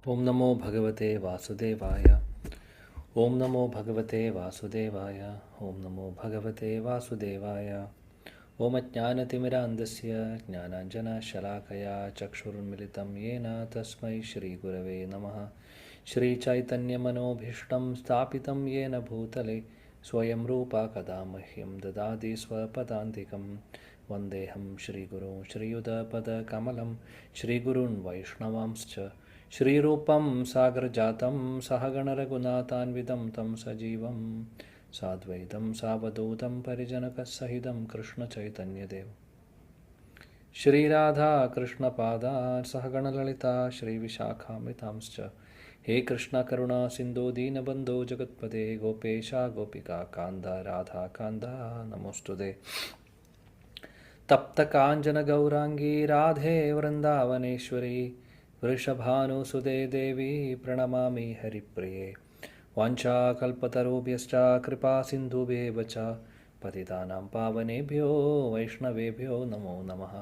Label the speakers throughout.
Speaker 1: ओम नमो भगवते वासुदेवाय। ओम नमो भगवते वासुदेवाय। ओम नमो भगवते वासुदेवाय। ओम अज्ञानतिमिरान्धस्य ज्ञानाञ्जनशलाकया चक्षुरुन्मिलितं येन तस्मै श्रीगुरवे नमः। श्रीचैतन्यमनोभीष्टं स्थापितं येन भूतले स्वयं रूपा कदा मह्यं ददाति स्वपदान्तिकं। वन्देऽहं श्रीगुरुं श्रीयुतपदकमलं श्रीगुरून् वैष्णवांश्च श्रीरूपं सागरजातं सहगणरघुनाथान्वितं तं सजीवं साद्वैतं सावधूतं परिजनकसहितं कृष्णचैतन्यदेव श्रीराधा कृष्णपादान् सहगणललिता श्रीविशाखामृतांश्च। हे कृष्ण करुणा सिन्धो दीनबन्धो जगत्पते गोपेशा गोपिका कान्त राधा कान्त नमोऽस्तुते। तप्तकाञ्चनगौराङ्गी राधे वृन्दावनेश्वरी वृषभानुसुते देवी प्रणमामि हरिप्रिये। वाञ्छाकल्पतरुभ्यश्च कृपासिन्धुभ्येव च पतितानां पावनेभ्यो वैष्णवेभ्यो नमो नमः।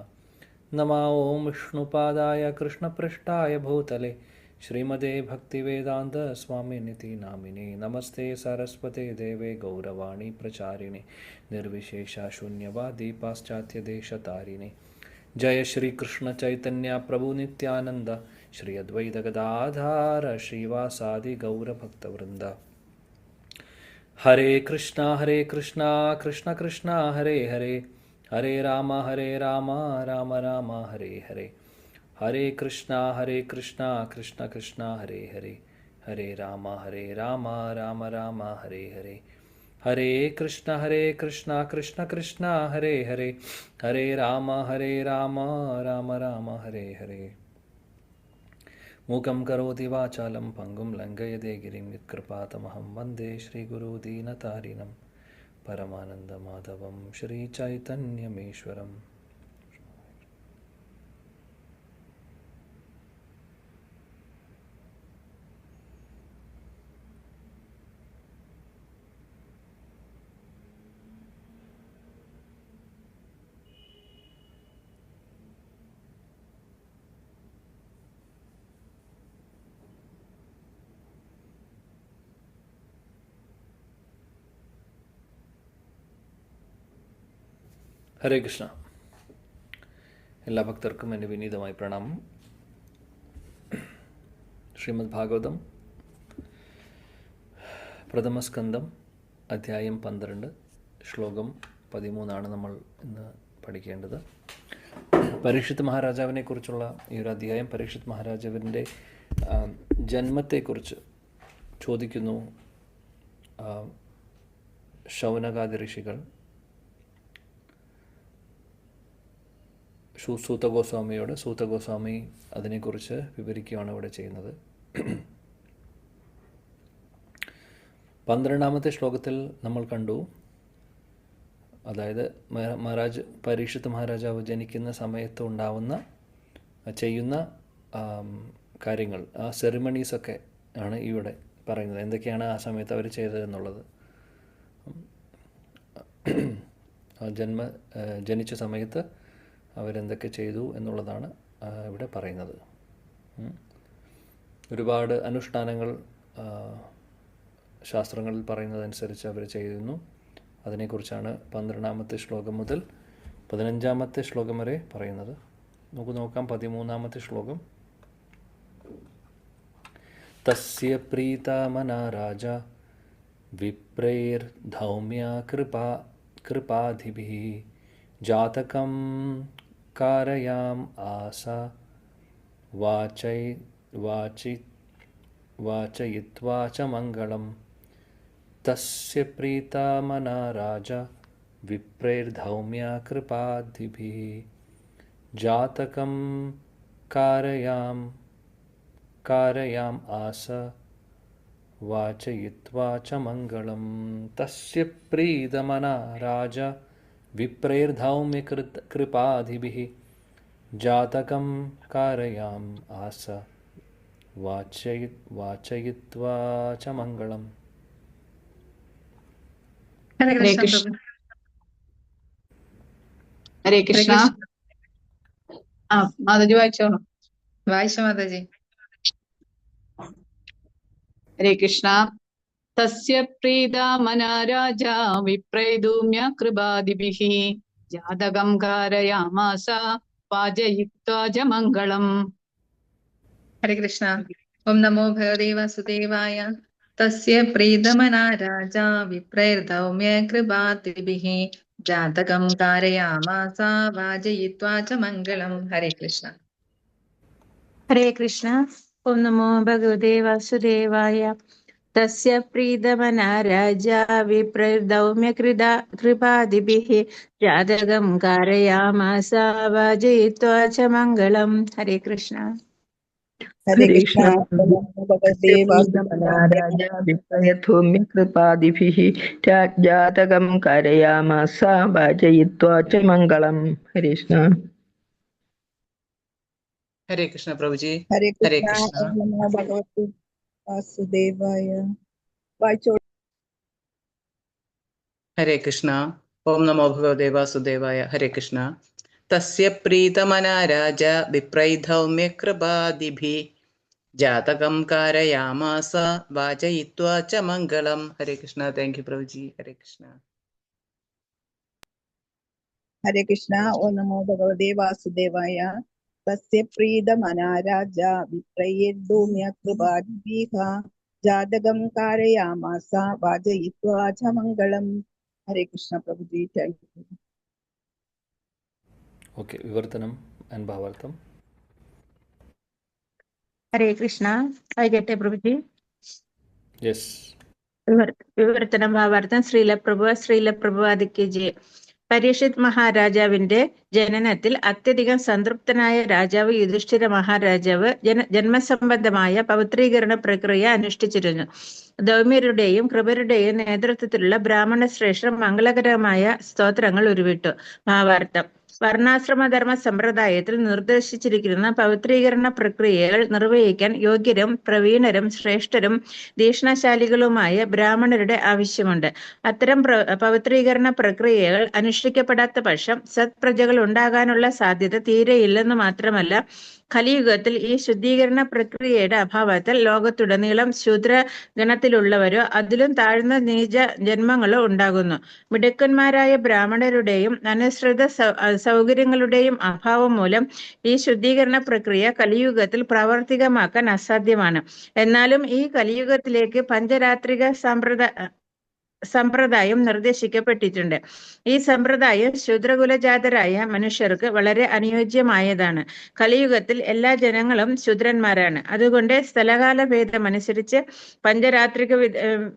Speaker 1: नमो ॐ विष्णुपादाय कृष्णपृष्ठाय भूतले श्रीमते भक्तिवेदान्तस्वामिनिति नामिने नमस्ते सरस्वते देवे गौरवाणी प्रचारिणे निर्विशेषशून्यवादी पाश्चात्यदेशतारिणे। जय श्री कृष्ण चैतन्य प्रभु नित्यानंद श्री अद्वैत गदाधार श्रीवासादि गौरभक्तवृंद। हरे कृष्णा कृष्ण कृष्णा हरे हरे हरे राम राम राम हरे हरे। हरे कृष्णा कृष्ण कृष्ण हरे हरे हरे राम राम राम हरे हरे। हरे कृष्णा कृष्ण कृष्ण हरे हरे हरे राम राम राम हरे हरे। मूकं करोति वाचालं पंगुं लङ्घयते गिरिं यत्कृपातमहं वन्दे श्रीगुरुदीनतारिणं परमानन्दमाधवं श्रीचैतन्यमीश्वरम्। ഹരേ കൃഷ്ണ. എല്ലാ ഭക്തർക്കും എൻ്റെ വിനീതമായ പ്രണാമം. ശ്രീമദ് ഭാഗവതം പ്രഥമസ്കന്ധം അധ്യായം 12 ശ്ലോകം 13 നമ്മൾ ഇന്ന് പഠിക്കേണ്ടത്. പരീക്ഷിത് മഹാരാജാവിനെ കുറിച്ചുള്ള ഈ ഒരു അധ്യായം പരീക്ഷിത് മഹാരാജാവിൻ്റെ ജന്മത്തെക്കുറിച്ച് ചോദിക്കുന്നു ശൗനകാദി ഋഷികൾ. സൂതഗോസ്വാമിയോട് സൂതഗോസ്വാമി അതിനെക്കുറിച്ച് വിവരിക്കുകയാണ് ഇവിടെ ചെയ്യുന്നത്. 12ാമത്തെ ശ്ലോകത്തിൽ നമ്മൾ കണ്ടു, അതായത് പരീക്ഷിത് മഹാരാജാവ് ജനിക്കുന്ന സമയത്ത് ചെയ്യുന്ന കാര്യങ്ങൾ, ആ സെറിമണീസൊക്കെ ആണ് ഇവിടെ പറയുന്നത്. എന്തൊക്കെയാണ് ആ സമയത്ത് അവർ ചെയ്തതെന്നുള്ളത്. ജനിച്ച സമയത്ത് അവരെന്തൊക്കെ ചെയ്തു എന്നുള്ളതാണ് ഇവിടെ പറയുന്നത്. ഒരുപാട് അനുഷ്ഠാനങ്ങൾ ശാസ്ത്രങ്ങളിൽ പറയുന്നതനുസരിച്ച് അവർ ചെയ്തിരുന്നു. അതിനെക്കുറിച്ചാണ് 12ാമത്തെ ശ്ലോകം മുതൽ 15ാമത്തെ ശ്ലോകം വരെ പറയുന്നത്. നമുക്ക് നോക്കാം 13ാമത്തെ ശ്ലോകം. തസ്യ പ്രീതാമനാ രാജ വിപ്രൈർധൗമ്യ കൃപാധിഭിഃ ജാതകം कारयाम आसा वाचयित्वा च मंगलम्। तस्य प्रीतामना राजा विप्रैर्धौम्या कृपाधिभिः जातकं कारयाम आसा वाचयित्वा च मंगलम्। तस्य प्रीतमना राजा विप्रैर्धौम्य कृपाधिभिः जातकं कारयाम आस वाचयित्वा च मंगलम्.
Speaker 2: हरे कृष्ण. हरे कृष्ण. മാതാജി വായിച്ചോളൂ.
Speaker 3: വായിച്ച മാതാജി.
Speaker 2: ഹരേ കൃഷ്ണ. തസ്യ പ്രീതാമനാ രാജാ വിപ്രൈധൂമ്യ കൃപാദിഭിः ജാതകം കാരയാമാസ പാചയിത്വാ ച മംഗളം.
Speaker 3: ഹരേ കൃഷ്ണ. ഓം നമോ ഭഗവതേ വാസുദേവായ. തസ്യ പ്രീതമനാ രാജാ വിപ്രൈർധൗമ്യ കൃപാതിഭിः ജാതകം കാരയാമാസ വാജയിത്വാ ച മംഗളം. ഹരേ കൃഷ്ണ.
Speaker 4: ഹരേ കൃഷ്ണ. ഓം നമോ ഭഗവതേ വാസുദേവായ. തസ്യ പ്രീതമനാ രാജാ വിപ്രദൗമ്യകൃപാദിഭിः ജാതകം കാരയാമാസ വാജയിത്വാ ച മംഗളം. ഹരേ കൃഷ്ണ.
Speaker 5: ഹരേ കൃഷ്ണ. ഭഗവതേ വാസുദേവായ വിപ്രയധൂമ്യകൃപാദിഭിः ജാതകം കരയാമാസ വാജയിത്വാ ച മംഗളം. ഹരേ കൃഷ്ണ.
Speaker 6: ഹരേ കൃഷ്ണ പ്രഭുജി.
Speaker 5: ഹരേ
Speaker 6: ഹരേ
Speaker 5: കൃഷ്ണ.
Speaker 6: കൃഷ്ണ.
Speaker 5: ഓം നമോ ഭഗവതേ വാസുദേവായ. വായിച്ചോളൂ.
Speaker 6: ഹരേ കൃഷ്ണ. ഓം നമോ ഭഗവതേ വാസുദേവായ. ഹരേ കൃഷ്ണ. തസ്യ പ്രീതമനാ രാജ വിപ്രൈധൗമ്യ കൃപാദിഭിः ജാതകം കാരയാമാസ വാചയിത്വാ ച മംഗളം. ഹരേ കൃഷ്ണ. താങ്ക് യു പ്രഭുജി. ഹരേ കൃഷ്ണ.
Speaker 5: ഹരേ കൃഷ്ണ. ഓം നമോ ഭഗവതേ വാസുദേവായ. തസ്യ പ്രീതമനാ രാജ വിപ്രയധൂമ്യകൃപാദിഭിः ജാതകം കാരയാമാസ വാജയിത്വാ ച മംഗളം. ഹരേ കൃഷ്ണ പ്രഭുജി. Thank you.
Speaker 1: ഓക്കെ, വിവർത്തനം ആൻഡ് ഭാവാർത്ഥം.
Speaker 4: ഹരേ കൃഷ്ണ. വായിക്കട്ടെ പ്രഭുജി.
Speaker 1: യെസ്.
Speaker 4: വിവർത്തനം ഭാവാർത്ഥം. ശ്രീലപ്രഭുവാദിക്ക് ജയ. പരീക്ഷിത് മഹാരാജാവിന്റെ ജനനത്തിൽ അത്യധികം സംതൃപ്തനായ രാജാവ് യുധിഷ്ഠിര മഹാരാജാവ് ജന്മസംബന്ധമായ പവിത്രീകരണ പ്രക്രിയ അനുഷ്ഠിച്ചിരുന്നു. ദൗമ്യരുടെയും കൃപരുടെയും നേതൃത്വത്തിലുള്ള ബ്രാഹ്മണ ശ്രേഷ്ഠർ മംഗളകരമായ സ്തോത്രങ്ങൾ ഉരുവിട്ടു. ഭാവാർത്ഥം. വർണ്ണാശ്രമധർമ്മ സമ്പ്രദായത്തിൽ നിർദ്ദേശിച്ചിരിക്കുന്ന പവിത്രീകരണ പ്രക്രിയകൾ നിർവഹിക്കാൻ യോഗ്യരും പ്രവീണരും ശ്രേഷ്ഠരും ദീക്ഷണശാലികളുമായ ബ്രാഹ്മണരുടെ ആവശ്യമുണ്ട്. അത്തരം പവിത്രീകരണ പ്രക്രിയകൾ അനുഷ്ഠിക്കപ്പെടാത്ത പക്ഷം സത്പ്രജകൾ ഉണ്ടാകാനുള്ള സാധ്യത തീരെയില്ലെന്ന് മാത്രമല്ല, കലിയുഗത്തിൽ ഈ ശുദ്ധീകരണ പ്രക്രിയയുടെ അഭാവത്തിൽ ലോകത്തുടനീളം ശൂദ്രഗണത്തിലുള്ളവരോ അതിലും താഴ്ന്ന നീച ജന്മങ്ങളോ ഉണ്ടാകുന്നു. മിടുക്കന്മാരായ ബ്രാഹ്മണരുടെയും അനുസൃത സൗകര്യങ്ങളുടെയും അഭാവം മൂലം ഈ ശുദ്ധീകരണ പ്രക്രിയ കലിയുഗത്തിൽ പ്രാവർത്തികമാക്കാൻ അസാധ്യമാണ്. എന്നാലും ഈ കലിയുഗത്തിലേക്ക് പഞ്ചരാത്രിക സമ്പ്രദായം നിർദ്ദേശിക്കപ്പെട്ടിട്ടുണ്ട്. ഈ സമ്പ്രദായം ശൂദ്രകുലജാതരായ മനുഷ്യർക്ക് വളരെ അനുയോജ്യമായതാണ്. കലിയുഗത്തിൽ എല്ലാ ജനങ്ങളും ശൂദ്രന്മാരാണ്. അതുകൊണ്ട് സ്ഥലകാല ഭേദമനുസരിച്ച് പഞ്ചരാത്രിക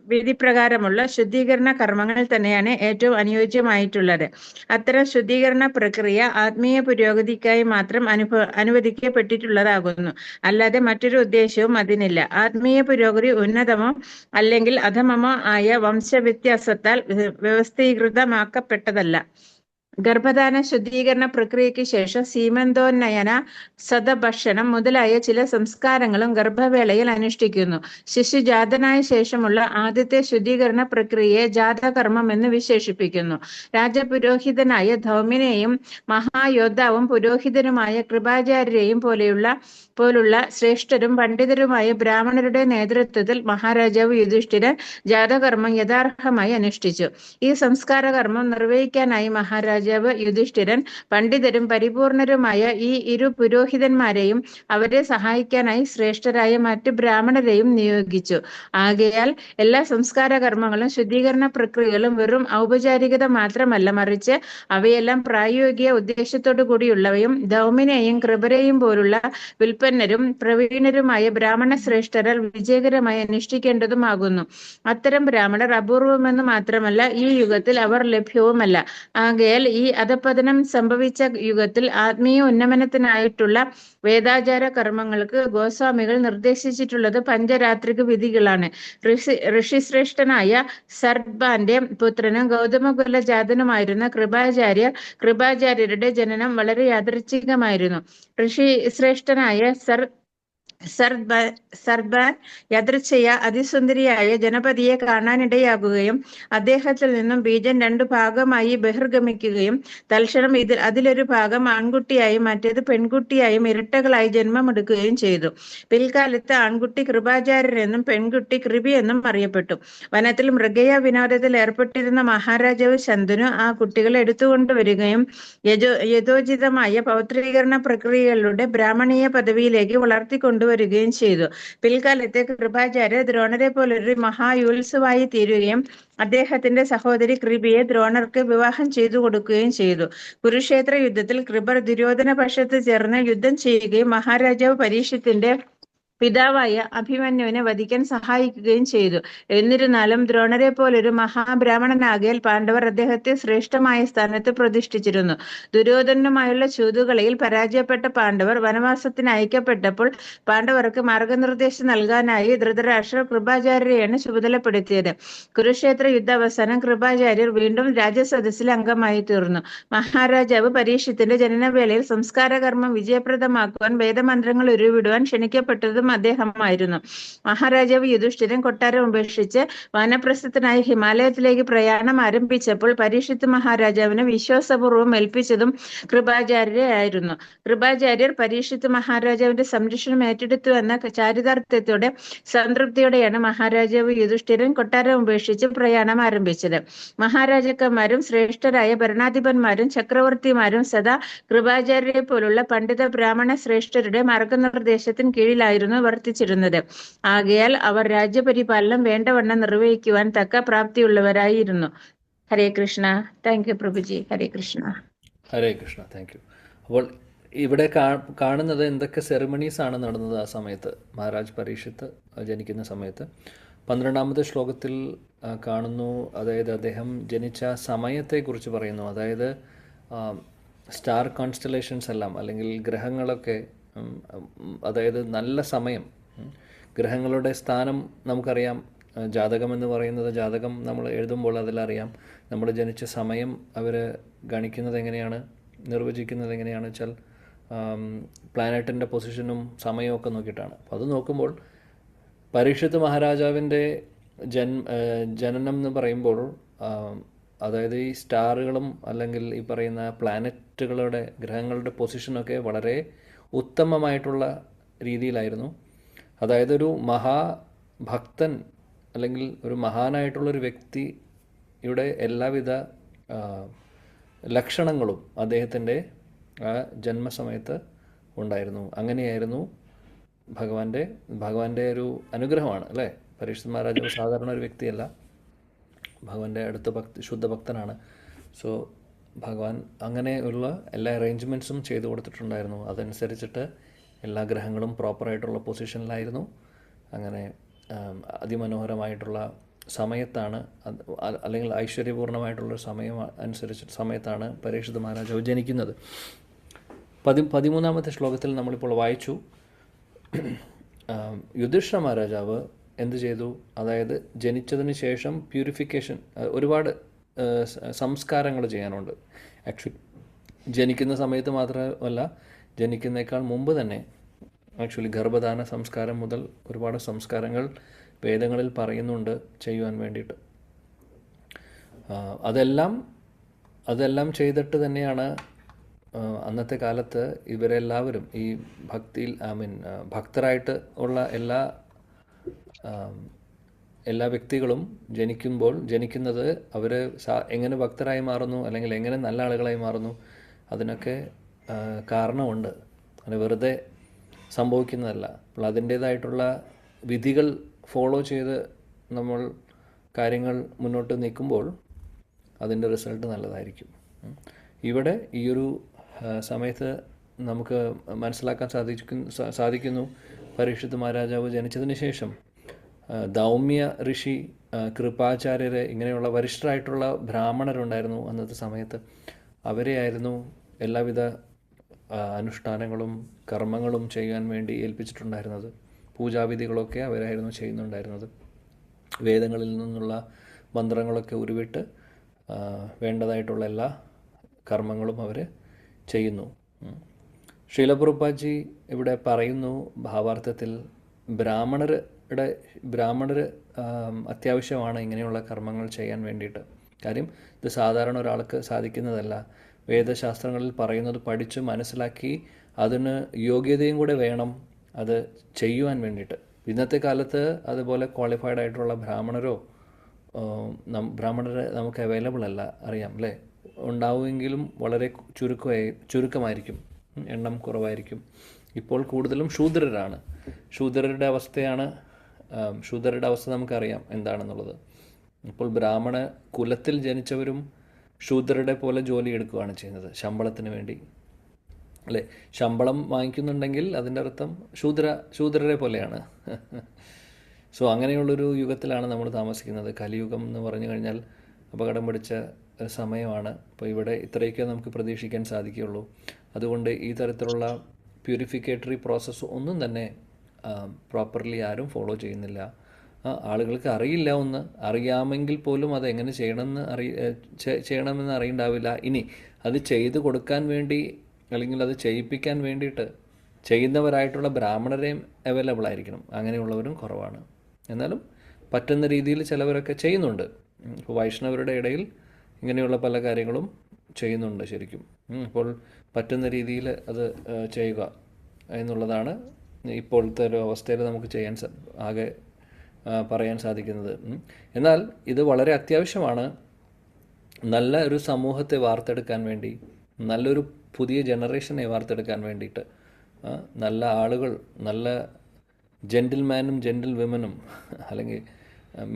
Speaker 4: വിധിപ്രകാരമുള്ള ശുദ്ധീകരണ കർമ്മങ്ങൾ തന്നെയാണ് ഏറ്റവും അനുയോജ്യമായിട്ടുള്ളത്. അത്തരം ശുദ്ധീകരണ പ്രക്രിയ ആത്മീയ പുരോഗതിക്കായി മാത്രം അനുവദിക്കപ്പെട്ടിട്ടുള്ളതാകുന്നു. അല്ലാതെ മറ്റൊരു ഉദ്ദേശവും അതിനില്ല. ആത്മീയ പുരോഗതി ഉന്നതമോ അല്ലെങ്കിൽ അധമമോ ആയ വംശവ്യത്യാസത്താൽ വ്യവസ്ഥീകൃതമാക്കപ്പെട്ടതല്ല. ഗർഭധാന ശുദ്ധീകരണ പ്രക്രിയയ്ക്ക് ശേഷം സീമന്തോന്നയന, സതഭക്ഷണം മുതലായ ചില സംസ്കാരങ്ങളും ഗർഭവേളയിൽ അനുഷ്ഠിക്കുന്നു. ശിശു ജാതനായ ശേഷമുള്ള ആദ്യത്തെ ശുദ്ധീകരണ പ്രക്രിയയെ ജാതകർമ്മം എന്ന് വിശേഷിപ്പിക്കുന്നു. രാജപുരോഹിതനായ ധൗമ്യനെയും മഹായോദ്ധാവും പുരോഹിതനുമായ കൃപാചാര്യരെയും പോലുള്ള ശ്രേഷ്ഠരും പണ്ഡിതരുമായ ബ്രാഹ്മണരുടെ നേതൃത്വത്തിൽ മഹാരാജാവ് യുധിഷ്ഠിരൻ ജാതകർമ്മം യഥാർഹമായി അനുഷ്ഠിച്ചു. ഈ സംസ്കാര കർമ്മം നിർവഹിക്കാനായി മഹാരാജാവ് യുധിഷ്ഠിരൻ പണ്ഡിതരും പരിപൂർണരുമായ ഈ ഇരു പുരോഹിതന്മാരെയും അവരെ സഹായിക്കാനായി ശ്രേഷ്ഠരായ മറ്റ് ബ്രാഹ്മണരെയും നിയോഗിച്ചു. ആകയാൽ എല്ലാ സംസ്കാര കർമ്മങ്ങളും ശുദ്ധീകരണ പ്രക്രിയകളും വെറും ഔപചാരികത മാത്രമല്ല, മറിച്ച് അവയെല്ലാം പ്രായോഗിക ഉദ്ദേശത്തോടു കൂടിയുള്ളവയും ധൗമ്യനെയും കൃപരെയും പോലുള്ള വിൽപ്പന്നരും പ്രവീണരുമായ ബ്രാഹ്മണ ശ്രേഷ്ഠരാൽ വിജയകരമായി അനുഷ്ഠിക്കേണ്ടതുമാകുന്നു. അത്തരം ബ്രാഹ്മണർ അപൂർവമെന്ന് മാത്രമല്ല, ഈ യുഗത്തിൽ അവർ ലഭ്യവുമല്ല. ആകയാൽ ഈ അധപതനം സംഭവിച്ച യുഗത്തിൽ ആത്മീയ ഉന്നമനത്തിനായിട്ടുള്ള വേദാചാര കർമ്മങ്ങൾക്ക് ഗോസ്വാമികൾ നിർദ്ദേശിച്ചിട്ടുള്ളത് പഞ്ചരാത്രിക വിധികളാണ്. ഋഷിശ്രേഷ്ഠനായ സർബാന്റെ പുത്രനും ഗൗതമകുല ജാതനുമായിരുന്ന കൃപാചാര്യരുടെ ജനനം വളരെ യാദൃച്ഛികമായിരുന്നു. ഋഷിശ്രേഷ്ഠനായ സർബാൻ യദൃച്ഛയ അതിസുന്ദരിയായ ജനപതിയെ കാണാനിടയാകുകയും അദ്ദേഹത്തിൽ നിന്നും ബീജൻ 2 ഭാഗമായി ബഹിർഗമിക്കുകയും തൽക്ഷണം അതിലൊരു ഭാഗം ആൺകുട്ടിയായും മറ്റേത് പെൺകുട്ടിയായും ഇരട്ടകളായി ജന്മമെടുക്കുകയും ചെയ്തു. പിൽക്കാലത്ത് ആൺകുട്ടി കൃപാചാര്യരെന്നും പെൺകുട്ടി കൃപി എന്നും അറിയപ്പെട്ടു. വനത്തിൽ മൃഗയ വിനോദത്തിൽ ഏർപ്പെട്ടിരുന്ന മഹാരാജാവ് ശന്തനു ആ കുട്ടികളെ എടുത്തുകൊണ്ടുവരികയും യഥോചിതമായ പൗത്രീകരണ പ്രക്രിയകളിലൂടെ ബ്രാഹ്മണീയ പദവിയിലേക്ക് വളർത്തിക്കൊണ്ടുവരികയും ചെയ്തു. പിൽക്കാലത്തെ കൃപാചാര്യ ദ്രോണരെ പോലൊരു മഹായുത്സവായി തീരുകയും അദ്ദേഹത്തിന്റെ സഹോദരി കൃപിയെ ദ്രോണർക്ക് വിവാഹം ചെയ്തു കൊടുക്കുകയും ചെയ്തു. കുരുക്ഷേത്ര യുദ്ധത്തിൽ കൃപർ ദുര്യോധന പക്ഷത്ത് ചേർന്ന് യുദ്ധം ചെയ്യുകയും മഹാരാജാവ് പരീക്ഷത്തിന്റെ പിതാവായ അഭിമന്യുവിനെ വധിക്കാൻ സഹായിക്കുകയും ചെയ്തു. എന്നിരുന്നാലും ദ്രോണരെ പോലൊരു മഹാബ്രാഹ്മണനാകിയാൽ പാണ്ഡവർ അദ്ദേഹത്തെ ശ്രേഷ്ഠമായ സ്ഥാനത്ത് പ്രതിഷ്ഠിച്ചിരുന്നു. ദുര്യോധനുമായുള്ള ചൂതുകളിയിൽ പരാജയപ്പെട്ട പാണ്ഡവർ വനവാസത്തിന് അയക്കപ്പെട്ടപ്പോൾ പാണ്ഡവർക്ക് മാർഗനിർദ്ദേശം നൽകാനായി ധൃതരാഷ്ട്രർ കൃപാചാര്യരെയാണ് ചുമതലപ്പെടുത്തിയത്. കുരുക്ഷേത്ര യുദ്ധാവസാനം കൃപാചാര്യർ വീണ്ടും രാജസദസ്സിൽ അംഗമായി തീർന്നു. മഹാരാജാവ് പരീക്ഷത്തിന്റെ ജനനവേളയിൽ സംസ്കാരകർമ്മം വിജയപ്രദമാക്കുവാൻ വേദമന്ത്രങ്ങൾ ഉരുവിടുവാൻ ക്ഷണിക്കപ്പെട്ടതും അദ്ദേഹമായിരുന്നു. മഹാരാജാവ് യുധിഷ്ഠിരൻ കൊട്ടാരം ഉപേക്ഷിച്ച് വാനപ്രസ്ഥത്തിനായി ഹിമാലയത്തിലേക്ക് പ്രയാണം ആരംഭിച്ചപ്പോൾ പരീക്ഷിത്ത് മഹാരാജാവിന് വിശ്വാസപൂർവ്വം ഏൽപ്പിച്ചതും കൃപാചാര്യരെ ആയിരുന്നു. കൃപാചാര്യർ പരീക്ഷിത്ത് മഹാരാജാവിന്റെ സംരക്ഷണം ഏറ്റെടുത്തു എന്ന ചാരിതാർത്ഥ്യത്തോടെ സംതൃപ്തിയോടെയാണ് മഹാരാജാവ് യുധിഷ്ഠിരൻ കൊട്ടാരം ഉപേക്ഷിച്ച് പ്രയാണം ആരംഭിച്ചത്. മഹാരാജാക്കന്മാരും ശ്രേഷ്ഠരായ ഭരണാധിപന്മാരും ചക്രവർത്തിമാരും സദാ കൃപാചാര്യരെ പോലുള്ള പണ്ഡിത ബ്രാഹ്മണ ശ്രേഷ്ഠരുടെ മാർഗനിർദ്ദേശത്തിന് കീഴിലായിരുന്നു വർത്തിച്ചിരുന്നത്. ആകയാൽ അവർ രാജ്യപരിപാലനം വേണ്ടവണ്ണം നിർവഹിക്കുവാൻ തക്ക പ്രാപ്തിയുള്ളവരായിരുന്നു. ഹരേ കൃഷ്ണ. താങ്ക് യു പ്രഭുജി. ഹരേ കൃഷ്ണ.
Speaker 1: ഹരേ കൃഷ്ണ. Thank you. അപ്പോൾ ഇവിടെ കാണുന്നത് എന്തൊക്കെ സെറിമണീസ് ആണ് നടന്നത് ആ സമയത്ത്, മഹാരാജ് പരീക്ഷിത്ത് ജനിക്കുന്ന സമയത്ത്. 12ാമത്തെ ശ്ലോകത്തിൽ കാണുന്നു, അതായത് അദ്ദേഹം ജനിച്ച സമയത്തെക്കുറിച്ച് പറയുന്നു. അതായത് സ്റ്റാർ കോൺസ്റ്റലേഷൻസ് എല്ലാം, അല്ലെങ്കിൽ ഗ്രഹങ്ങളൊക്കെ, അതായത് നല്ല സമയം, ഗ്രഹങ്ങളുടെ സ്ഥാനം നമുക്കറിയാം. ജാതകം എന്ന് പറയുന്നത്, ജാതകം നമ്മൾ എഴുതുമ്പോൾ അതിലറിയാം നമ്മൾ ജനിച്ച സമയം അവർ ഗണിക്കുന്നത് എങ്ങനെയാണ്, നിർവചിക്കുന്നത് എങ്ങനെയാണെന്ന് വെച്ചാൽ പ്ലാനറ്റിൻ്റെ പൊസിഷനും സമയമൊക്കെ നോക്കിയിട്ടാണ്. അപ്പോൾ അത് നോക്കുമ്പോൾ പരീക്ഷിത്ത് മഹാരാജാവിൻ്റെ ജനനം എന്ന് പറയുമ്പോൾ, അതായത് ഈ സ്റ്റാറുകളും അല്ലെങ്കിൽ ഈ പറയുന്ന പ്ലാനറ്റുകളുടെ, ഗ്രഹങ്ങളുടെ പൊസിഷനൊക്കെ വളരെ ഉത്തമമായിട്ടുള്ള രീതിയിലായിരുന്നു. അതായത് ഒരു മഹാഭക്തൻ അല്ലെങ്കിൽ ഒരു മഹാനായിട്ടുള്ളൊരു വ്യക്തിയുടെ എല്ലാവിധ ലക്ഷണങ്ങളും അദ്ദേഹത്തിൻ്റെ ആ ജന്മസമയത്ത് ഉണ്ടായിരുന്നു. അങ്ങനെയായിരുന്നു ഭഗവാന്റെ ഒരു അനുഗ്രഹമാണ് അല്ലേ. പരീക്ഷിത് മഹാരാജാവ് സാധാരണ ഒരു വ്യക്തിയല്ല, ഭഗവാന്റെ അടുത്ത ശുദ്ധഭക്തനാണ്. സോ ഭഗവാൻ അങ്ങനെയുള്ള എല്ലാ അറേഞ്ച്മെൻറ്റ്സും ചെയ്തു കൊടുത്തിട്ടുണ്ടായിരുന്നു. അതനുസരിച്ചിട്ട് എല്ലാ ഗ്രഹങ്ങളും പ്രോപ്പറായിട്ടുള്ള പൊസിഷനിലായിരുന്നു. അങ്ങനെ അതിമനോഹരമായിട്ടുള്ള സമയത്താണ്, അല്ലെങ്കിൽ ഐശ്വര്യപൂർണ്ണമായിട്ടുള്ള സമയത്താണ് പരീക്ഷിത് മഹാരാജാവ് ജനിക്കുന്നത്. 13ാമത്തെ ശ്ലോകത്തിൽ നമ്മളിപ്പോൾ വായിച്ചു, യുധിഷ്ഠിര മഹാരാജാവ് എന്ത് ചെയ്തു, അതായത് ജനിച്ചതിന് ശേഷം പ്യൂരിഫിക്കേഷൻ, ഒരുപാട് സംസ്കാരങ്ങൾ ചെയ്യാനുണ്ട്. ആക്ച്വലി ജനിക്കുന്ന സമയത്ത് മാത്രമല്ല, ജനിക്കുന്നേക്കാൾ മുമ്പ് തന്നെ ആക്ച്വലി ഗർഭധാന സംസ്കാരം മുതൽ ഒരുപാട് സംസ്കാരങ്ങൾ വേദങ്ങളിൽ പറയുന്നുണ്ട് ചെയ്യുവാൻ വേണ്ടിയിട്ട്. അതെല്ലാം ചെയ്തിട്ട് തന്നെയാണ് അന്നത്തെ കാലത്ത് ഇവരെല്ലാവരും ഈ ഭക്തിയിൽ ഭക്തരായിട്ട് ഉള്ള എല്ലാ വ്യക്തികളും ജനിക്കുന്നത് അവർ എങ്ങനെ ഭക്തരായി മാറുന്നു, അല്ലെങ്കിൽ എങ്ങനെ നല്ല ആളുകളായി മാറുന്നു, അതിനൊക്കെ കാരണമുണ്ട്. അങ്ങനെ വെറുതെ സംഭവിക്കുന്നതല്ല. അപ്പോൾ അതിൻ്റേതായിട്ടുള്ള വിധികൾ ഫോളോ ചെയ്ത് നമ്മൾ കാര്യങ്ങൾ മുന്നോട്ട് നീക്കുമ്പോൾ അതിൻ്റെ റിസൾട്ട് നല്ലതായിരിക്കും. ഇവിടെ ഈ ഒരു സമയത്ത് നമുക്ക് മനസ്സിലാക്കാൻ സാധിക്കുന്നു പരീക്ഷിത്ത് മഹാരാജാവ് ജനിച്ചതിന് ശേഷം ദൗമ്യ ഋഷി, കൃപാചാര്യര്, ഇങ്ങനെയുള്ള വരിഷ്ഠരായിട്ടുള്ള ബ്രാഹ്മണരുണ്ടായിരുന്നു അന്നത്തെ സമയത്ത്. അവരെയായിരുന്നു എല്ലാവിധ അനുഷ്ഠാനങ്ങളും കർമ്മങ്ങളും ചെയ്യാൻ വേണ്ടി ഏൽപ്പിച്ചിട്ടുണ്ടായിരുന്നത്. പൂജാവിധികളൊക്കെ അവരായിരുന്നു ചെയ്യുന്നുണ്ടായിരുന്നത്. വേദങ്ങളിൽ നിന്നുള്ള മന്ത്രങ്ങളൊക്കെ ഉരുവിട്ട് വേണ്ടതായിട്ടുള്ള എല്ലാ കർമ്മങ്ങളും അവർ ചെയ്യുന്നു. ശീലപ്രഭുപാദ് ഇവിടെ പറയുന്നു ഭാവാർത്ഥത്തിൽ ബ്രാഹ്മണർ അത്യാവശ്യമാണ് ഇങ്ങനെയുള്ള കർമ്മങ്ങൾ ചെയ്യാൻ വേണ്ടിയിട്ട്. കാര്യം ഇത് സാധാരണ ഒരാൾക്ക് സാധിക്കുന്നതല്ല. വേദശാസ്ത്രങ്ങളിൽ പറയുന്നത് പഠിച്ച് മനസ്സിലാക്കി അതിന് യോഗ്യതയും കൂടെ വേണം അത് ചെയ്യുവാൻ വേണ്ടിയിട്ട്. ഇന്നത്തെ കാലത്ത് അതുപോലെ ക്വാളിഫൈഡ് ആയിട്ടുള്ള ബ്രാഹ്മണരെ നമുക്ക് അവൈലബിൾ അല്ല, അറിയാം അല്ലേ? ഉണ്ടാവുമെങ്കിലും വളരെ ചുരുക്കമായിരിക്കും, എണ്ണം കുറവായിരിക്കും. ഇപ്പോൾ കൂടുതലും ശൂദ്രരാണ്. ശൂദ്രരുടെ അവസ്ഥ നമുക്കറിയാം എന്താണെന്നുള്ളത്. ഇപ്പോൾ ബ്രാഹ്മണ കുലത്തിൽ ജനിച്ചവരും ശൂദ്രരുടെ പോലെ ജോലി എടുക്കുകയാണ് ചെയ്യുന്നത് ശമ്പളത്തിന് വേണ്ടി, അല്ലേ? ശമ്പളം വാങ്ങിക്കുന്നുണ്ടെങ്കിൽ അതിൻ്റെ അർത്ഥം ശൂദ്രരെ പോലെയാണ്. സോ അങ്ങനെയുള്ളൊരു യുഗത്തിലാണ് നമ്മൾ താമസിക്കുന്നത്. കലിയുഗം എന്ന് പറഞ്ഞു കഴിഞ്ഞാൽ അപകടം പിടിച്ച സമയമാണ്. അപ്പോൾ ഇവിടെ ഇത്രയൊക്കെ നമുക്ക് പ്രതീക്ഷിക്കാൻ സാധിക്കുകയുള്ളൂ. അതുകൊണ്ട് ഈ തരത്തിലുള്ള പ്യൂരിഫിക്കേറ്ററി പ്രോസസ്സ് ഒന്നും തന്നെ പ്രോപ്പർലി ആരും ഫോളോ ചെയ്യുന്നില്ല. ആളുകൾക്ക് അറിയില്ല. അറിയാമെങ്കിൽ പോലും അതെങ്ങനെ ചെയ്യണമെന്ന് അറിയണ്ടാവില്ല. ഇനി അത് ചെയ്തു കൊടുക്കാൻ വേണ്ടി അല്ലെങ്കിൽ അത് ചെയ്യിപ്പിക്കാൻ വേണ്ടിയിട്ട് ചെയ്യുന്നവരായിട്ടുള്ള ബ്രാഹ്മണരെയും അവൈലബിൾ ആയിരിക്കണം. അങ്ങനെയുള്ളവരും കുറവാണ്. എന്നാലും പറ്റുന്ന രീതിയിൽ ചിലവരൊക്കെ ചെയ്യുന്നുണ്ട്. ഇപ്പോൾ വൈഷ്ണവരുടെ ഇടയിൽ ഇങ്ങനെയുള്ള പല കാര്യങ്ങളും ചെയ്യുന്നുണ്ട് ശരിക്കും. അപ്പോൾ പറ്റുന്ന രീതിയിൽ അത് ചെയ്യുക എന്നുള്ളതാണ് ഇപ്പോഴത്തെ ഒരു അവസ്ഥയിൽ നമുക്ക് പറയാൻ സാധിക്കുന്നത്. എന്നാൽ ഇത് വളരെ അത്യാവശ്യമാണ്. നല്ല ഒരു സമൂഹത്തെ വാർത്തെടുക്കാൻ വേണ്ടി, നല്ലൊരു പുതിയ ജനറേഷനെ വാർത്തെടുക്കാൻ വേണ്ടിയിട്ട്, നല്ല ആളുകൾ, നല്ല ജെൻറ്റിൽമാനും ജെൻറ്റിൽ വിമനും, അല്ലെങ്കിൽ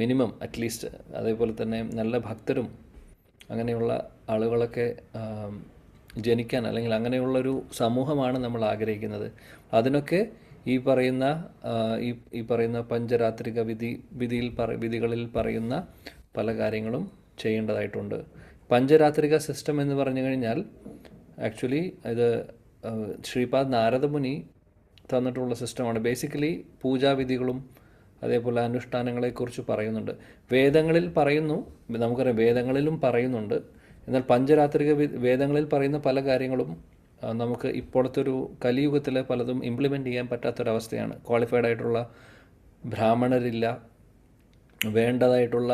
Speaker 1: മിനിമം അറ്റ്ലീസ്റ്റ് അതേപോലെ തന്നെ നല്ല ഭക്തരും അങ്ങനെയുള്ള ആളുകളൊക്കെ ജനിക്കാൻ, അല്ലെങ്കിൽ അങ്ങനെയുള്ളൊരു സമൂഹമാണ് നമ്മൾ ആഗ്രഹിക്കുന്നത്. അതിനൊക്കെ ഈ പറയുന്ന പഞ്ചരാത്രിക വിധികളിൽ പറയുന്ന പല കാര്യങ്ങളും ചെയ്യേണ്ടതായിട്ടുണ്ട്. പഞ്ചരാത്രിക സിസ്റ്റം എന്ന് പറഞ്ഞു കഴിഞ്ഞാൽ ആക്ച്വലി ഇത് ശ്രീപാദ് നാരദമുനി തന്നിട്ടുള്ള സിസ്റ്റമാണ്. ബേസിക്കലി പൂജാവിധികളും അതേപോലെ അനുഷ്ഠാനങ്ങളെക്കുറിച്ച് പറയുന്നുണ്ട്. വേദങ്ങളിൽ പറയുന്നു, നമുക്കറിയാം വേദങ്ങളിലും പറയുന്നുണ്ട്. എന്നാൽ പഞ്ചരാത്രിക വേദങ്ങളിൽ പറയുന്ന പല കാര്യങ്ങളും നമുക്ക് ഇപ്പോഴത്തെ ഒരു കലിയുഗത്തിൽ പലതും ഇംപ്ലിമെൻ്റ് ചെയ്യാൻ പറ്റാത്തൊരവസ്ഥയാണ്. ക്വാളിഫൈഡ് ആയിട്ടുള്ള ബ്രാഹ്മണരില്ല, വേണ്ടതായിട്ടുള്ള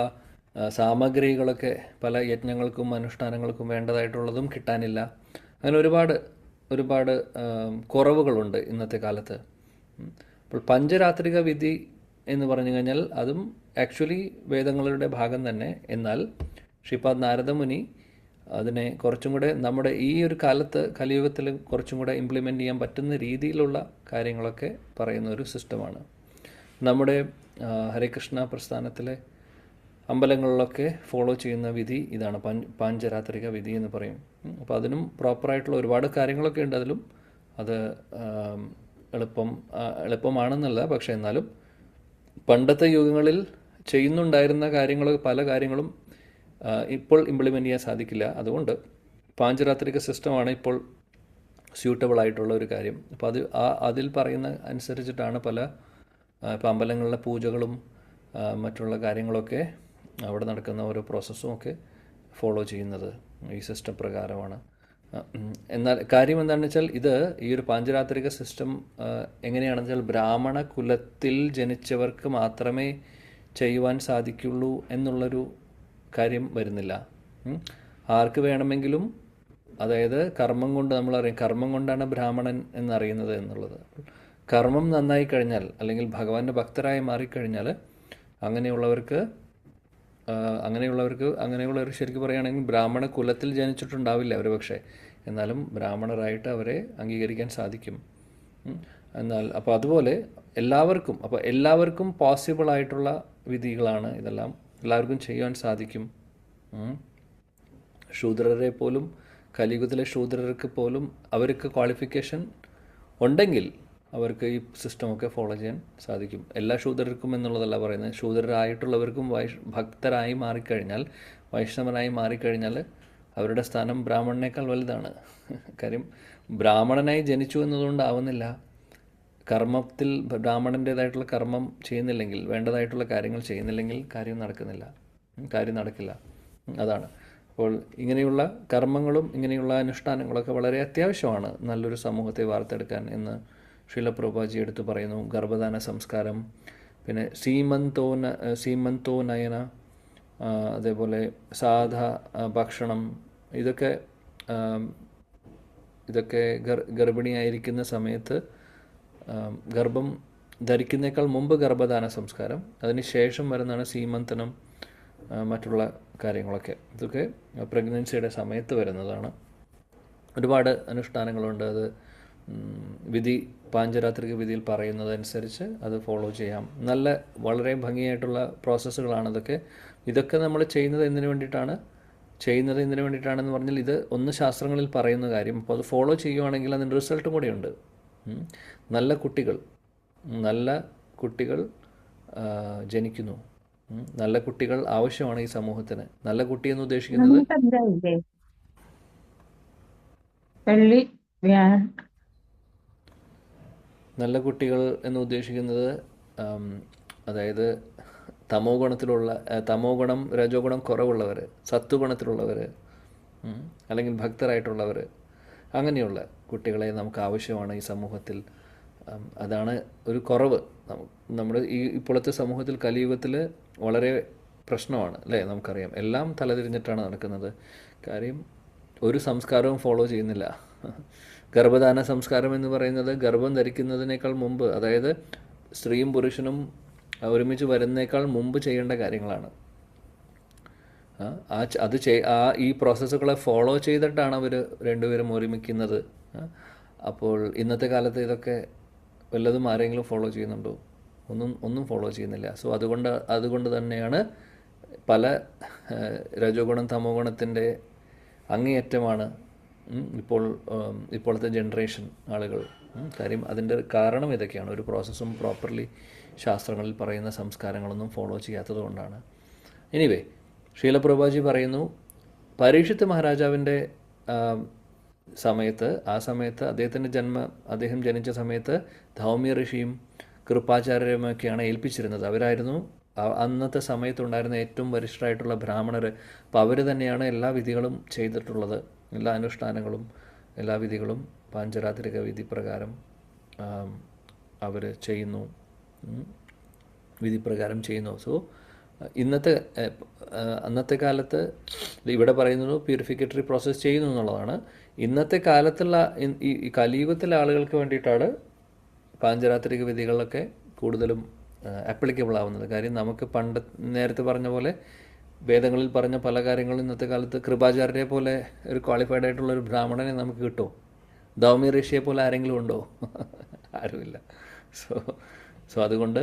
Speaker 1: സാമഗ്രികളൊക്കെ പല യജ്ഞങ്ങൾക്കും അനുഷ്ഠാനങ്ങൾക്കും വേണ്ടതായിട്ടുള്ളതും കിട്ടാനില്ല. അങ്ങനെ ഒരുപാട് കുറവുകളുണ്ട് ഇന്നത്തെ കാലത്ത്. അപ്പോൾ പഞ്ചരാത്രിക വിധി എന്ന് പറഞ്ഞു കഴിഞ്ഞാൽ അതും ആക്ച്വലി വേദങ്ങളുടെ ഭാഗം തന്നെ. എന്നാൽ ശ്രീപാദ് നാരദമുനി അതിനെ കുറച്ചും കൂടെ നമ്മുടെ ഈ ഒരു കാലത്ത് കലിയുഗത്തിൽ കുറച്ചും കൂടെ ഇംപ്ലിമെൻ്റ് ചെയ്യാൻ പറ്റുന്ന രീതിയിലുള്ള കാര്യങ്ങളൊക്കെ പറയുന്ന ഒരു സിസ്റ്റമാണ്. നമ്മുടെ ഹരേകൃഷ്ണ പ്രസ്ഥാനത്തിലെ അമ്പലങ്ങളിലൊക്കെ ഫോളോ ചെയ്യുന്ന വിധി ഇതാണ്, പാഞ്ചരാത്രിക വിധി എന്ന് പറയും. അപ്പോൾ അതിനും പ്രോപ്പറായിട്ടുള്ള ഒരുപാട് കാര്യങ്ങളൊക്കെ ഉണ്ട്. അതിലും അത് എളുപ്പമാണെന്നല്ല, പക്ഷേ എന്നാലും പണ്ടത്തെ യുഗങ്ങളിൽ ചെയ്യുന്നുണ്ടായിരുന്ന പല കാര്യങ്ങളും ഇപ്പോൾ ഇംപ്ലിമെൻ്റ് ചെയ്യാൻ സാധിക്കില്ല. അതുകൊണ്ട് പാഞ്ചരാത്രിക സിസ്റ്റമാണ് ഇപ്പോൾ സ്യൂട്ടബിൾ ആയിട്ടുള്ള ഒരു കാര്യം. അപ്പോൾ അതിൽ പറയുന്ന അനുസരിച്ചിട്ടാണ് ഇപ്പോൾ അമ്പലങ്ങളിലെ പൂജകളും മറ്റുള്ള കാര്യങ്ങളൊക്കെ അവിടെ നടക്കുന്ന ഓരോ പ്രോസസ്സും ഒക്കെ ഫോളോ ചെയ്യുന്നത് ഈ സിസ്റ്റം പ്രകാരമാണ്. എന്നാൽ കാര്യം എന്താണെന്ന് വെച്ചാൽ ഈ ഒരു പാഞ്ചരാത്രിക സിസ്റ്റം എങ്ങനെയാണെന്ന് വെച്ചാൽ ബ്രാഹ്മണ കുലത്തിൽ ജനിച്ചവർക്ക് മാത്രമേ ചെയ്യുവാൻ സാധിക്കുള്ളൂ എന്നുള്ളൊരു കാര്യം വരുന്നില്ല. ആർക്ക് വേണമെങ്കിലും, അതായത് കർമ്മം കൊണ്ട് നമ്മളറിയാം, കർമ്മം കൊണ്ടാണ് ബ്രാഹ്മണൻ എന്നറിയുന്നത് എന്നുള്ളത്. കർമ്മം നന്നായി കഴിഞ്ഞാൽ അല്ലെങ്കിൽ ഭഗവാന്റെ ഭക്തരായി മാറിക്കഴിഞ്ഞാൽ അങ്ങനെയുള്ളവർ ശരിക്കും പറയുകയാണെങ്കിൽ ബ്രാഹ്മണ കുലത്തിൽ ജനിച്ചിട്ടുണ്ടാവില്ല അവർ, പക്ഷേ എന്നാലും ബ്രാഹ്മണരായിട്ട് അവരെ അംഗീകരിക്കാൻ സാധിക്കും. എന്നാൽ അപ്പോൾ അതുപോലെ എല്ലാവർക്കും പോസിബിൾ ആയിട്ടുള്ള വിധികളാണ് ഇതെല്ലാം. എല്ലാവർക്കും ചെയ്യാൻ സാധിക്കും. ശൂദ്രരെ പോലും, കലിയുഗത്തിലെ ശൂദ്രർക്ക് പോലും അവർക്ക് ക്വാളിഫിക്കേഷൻ ഉണ്ടെങ്കിൽ അവർക്ക് ഈ സിസ്റ്റമൊക്കെ ഫോളോ ചെയ്യാൻ സാധിക്കും. എല്ലാ ശൂദ്രർക്കും എന്നുള്ളതല്ല പറയുന്നത്. ശൂദ്രരായിട്ടുള്ളവർക്കും ഭക്തരായി മാറിക്കഴിഞ്ഞാൽ, വൈഷ്ണവനായി മാറിക്കഴിഞ്ഞാൽ അവരുടെ സ്ഥാനം ബ്രാഹ്മണനേക്കാൾ വലുതാണ്. കാര്യം ബ്രാഹ്മണനായി ജനിച്ചു എന്നതുകൊണ്ടാവുന്നില്ല. കർമ്മത്തിൽ ബ്രാഹ്മണൻ്റേതായിട്ടുള്ള കർമ്മം ചെയ്യുന്നില്ലെങ്കിൽ, വേണ്ടതായിട്ടുള്ള കാര്യങ്ങൾ ചെയ്യുന്നില്ലെങ്കിൽ കാര്യം നടക്കില്ല. അതാണ്. അപ്പോൾ ഇങ്ങനെയുള്ള കർമ്മങ്ങളും ഇങ്ങനെയുള്ള അനുഷ്ഠാനങ്ങളൊക്കെ വളരെ അത്യാവശ്യമാണ് നല്ലൊരു സമൂഹത്തെ വാർത്തെടുക്കാൻ എന്ന് ശ്രീല പ്രഭുപാദി എടുത്തു പറയുന്നു. ഗർഭധാന സംസ്കാരം, പിന്നെ സീമന്തോ നയന, അതേപോലെ ഭക്ഷണം, ഇതൊക്കെ ഗർഭിണിയായിരിക്കുന്ന സമയത്ത് ഗർഭം ധരിക്കുന്നേക്കാൾ മുമ്പ് ഗർഭധാന സംസ്കാരം, അതിന് ശേഷം വരുന്നതാണ് സീമന്തനം, മറ്റുള്ള കാര്യങ്ങളൊക്കെ. ഇതൊക്കെ പ്രഗ്നൻസിയുടെ സമയത്ത് വരുന്നതാണ്. ഒരുപാട് അനുഷ്ഠാനങ്ങളുണ്ട്. അത് പാഞ്ചരാത്രിക വിധിയിൽ പറയുന്നതനുസരിച്ച് അത് ഫോളോ ചെയ്യാം. വളരെ ഭംഗിയായിട്ടുള്ള പ്രോസസ്സുകളാണ് ഇതൊക്കെ നമ്മൾ ചെയ്യുന്നത് എന്തിനു വേണ്ടിയിട്ടാണെന്ന് പറഞ്ഞാൽ ഇത് ഒന്ന് ശാസ്ത്രങ്ങളിൽ പറയുന്ന കാര്യം. അപ്പോൾ അത് ഫോളോ ചെയ്യുവാണെങ്കിൽ അതിൻ്റെ റിസൾട്ടും കൂടെയുണ്ട്. നല്ല കുട്ടികൾ ജനിക്കുന്നു. നല്ല കുട്ടികൾ ആവശ്യമാണ് ഈ സമൂഹത്തിന്. നല്ല കുട്ടി എന്ന് ഉദ്ദേശിക്കുന്നത് അതായത് തമോ ഗുണം രജോ ഗുണം കുറവുള്ളവർ, സത്വഗുണത്തിലുള്ളവർ, അല്ലെങ്കിൽ ഭക്തരായിട്ടുള്ളവർ, അങ്ങനെയുള്ള കുട്ടികളെ നമുക്ക് ആവശ്യമാണ് ഈ സമൂഹത്തിൽ. അതാണ് ഒരു കുറവ്. നമ്മുടെ ഇപ്പോഴത്തെ സമൂഹത്തിൽ, കലിയുഗത്തിൽ വളരെ പ്രശ്നമാണ് അല്ലേ? നമുക്കറിയാം, എല്ലാം തലതിരിഞ്ഞിട്ടാണ് നടക്കുന്നത്. കാര്യം ഒരു സംസ്കാരവും ഫോളോ ചെയ്യുന്നില്ല. ഗർഭധാന സംസ്കാരം എന്ന് പറയുന്നത് ഗർഭം ധരിക്കുന്നതിനേക്കാൾ മുമ്പ്, അതായത് സ്ത്രീയും പുരുഷനും ഒരുമിച്ച് വരുന്നേക്കാൾ മുമ്പ് ചെയ്യേണ്ട കാര്യങ്ങളാണ്. ഈ പ്രോസസ്സുകളെ ഫോളോ ചെയ്തിട്ടാണ് അവർ രണ്ടുപേരും ഒരുമിക്കുന്നത്. അപ്പോൾ ഇന്നത്തെ കാലത്ത് ഇതൊക്കെ വല്ലതും ആരെങ്കിലും ഫോളോ ചെയ്യുന്നുണ്ടോ? ഒന്നും ഫോളോ ചെയ്യുന്നില്ല. സോ അതുകൊണ്ട് തന്നെയാണ് പല രജോ ഗുണം തമോ ഗുണത്തിൻ്റെ അങ്ങേയറ്റമാണ് ഇപ്പോഴത്തെ ജനറേഷൻ ആളുകൾ. കാര്യം അതിൻ്റെ കാരണം ഇതൊക്കെയാണ്. ഒരു പ്രോസസ്സും പ്രോപ്പർലി ശാസ്ത്രങ്ങളിൽ പറയുന്ന സംസ്കാരങ്ങളൊന്നും ഫോളോ ചെയ്യാത്തത് കൊണ്ടാണ്. എനിവേ, ശ്രീല പ്രഭുപാദി പറയുന്നു, പരീക്ഷിത്ത് മഹാരാജാവിൻ്റെ സമയത്ത് അദ്ദേഹം ജനിച്ച സമയത്ത് ധൗമ്യ ഋഷിയും കൃപാചാര്യരുമൊക്കെയാണ് ഏൽപ്പിച്ചിരുന്നത്. അവരായിരുന്നു അന്നത്തെ സമയത്തുണ്ടായിരുന്ന ഏറ്റവും വരിഷ്ഠരായിട്ടുള്ള ബ്രാഹ്മണർ. അപ്പോൾ അവർ തന്നെയാണ് എല്ലാ വിധികളും ചെയ്തിട്ടുള്ളത്. എല്ലാ അനുഷ്ഠാനങ്ങളും എല്ലാ വിധികളും പാഞ്ചരാത്രിക വിധി പ്രകാരം അവർ ചെയ്യുന്നു, വിധിപ്രകാരം ചെയ്യുന്നു. സോ അന്നത്തെ കാലത്ത് ഇവിടെ പറയുന്നത് പ്യൂരിഫിക്കറ്ററി പ്രോസസ്സ് ചെയ്യുന്നു എന്നുള്ളതാണ്. ഇന്നത്തെ കാലത്തുള്ള ഈ കലിയുഗത്തിലെ ആളുകൾക്ക് വേണ്ടിയിട്ടാണ് പാഞ്ചരാത്രിക വിധികളൊക്കെ കൂടുതലും ആപ്ലിക്കബിൾ ആവുന്നത്. കാര്യം നമുക്ക് നേരത്തെ പറഞ്ഞ പോലെ വേദങ്ങളിൽ പറഞ്ഞ പല കാര്യങ്ങളും ഇന്നത്തെ കാലത്ത് കൃപാചാര്യരെ പോലെ ഒരു ക്വാളിഫൈഡ് ആയിട്ടുള്ള ഒരു ബ്രാഹ്മണനെ നമുക്ക് കിട്ടുമോ? ധൗമ്യ ഋഷിയെ പോലെ ആരെങ്കിലും ഉണ്ടോ? ആരുമില്ല. സോ അതുകൊണ്ട്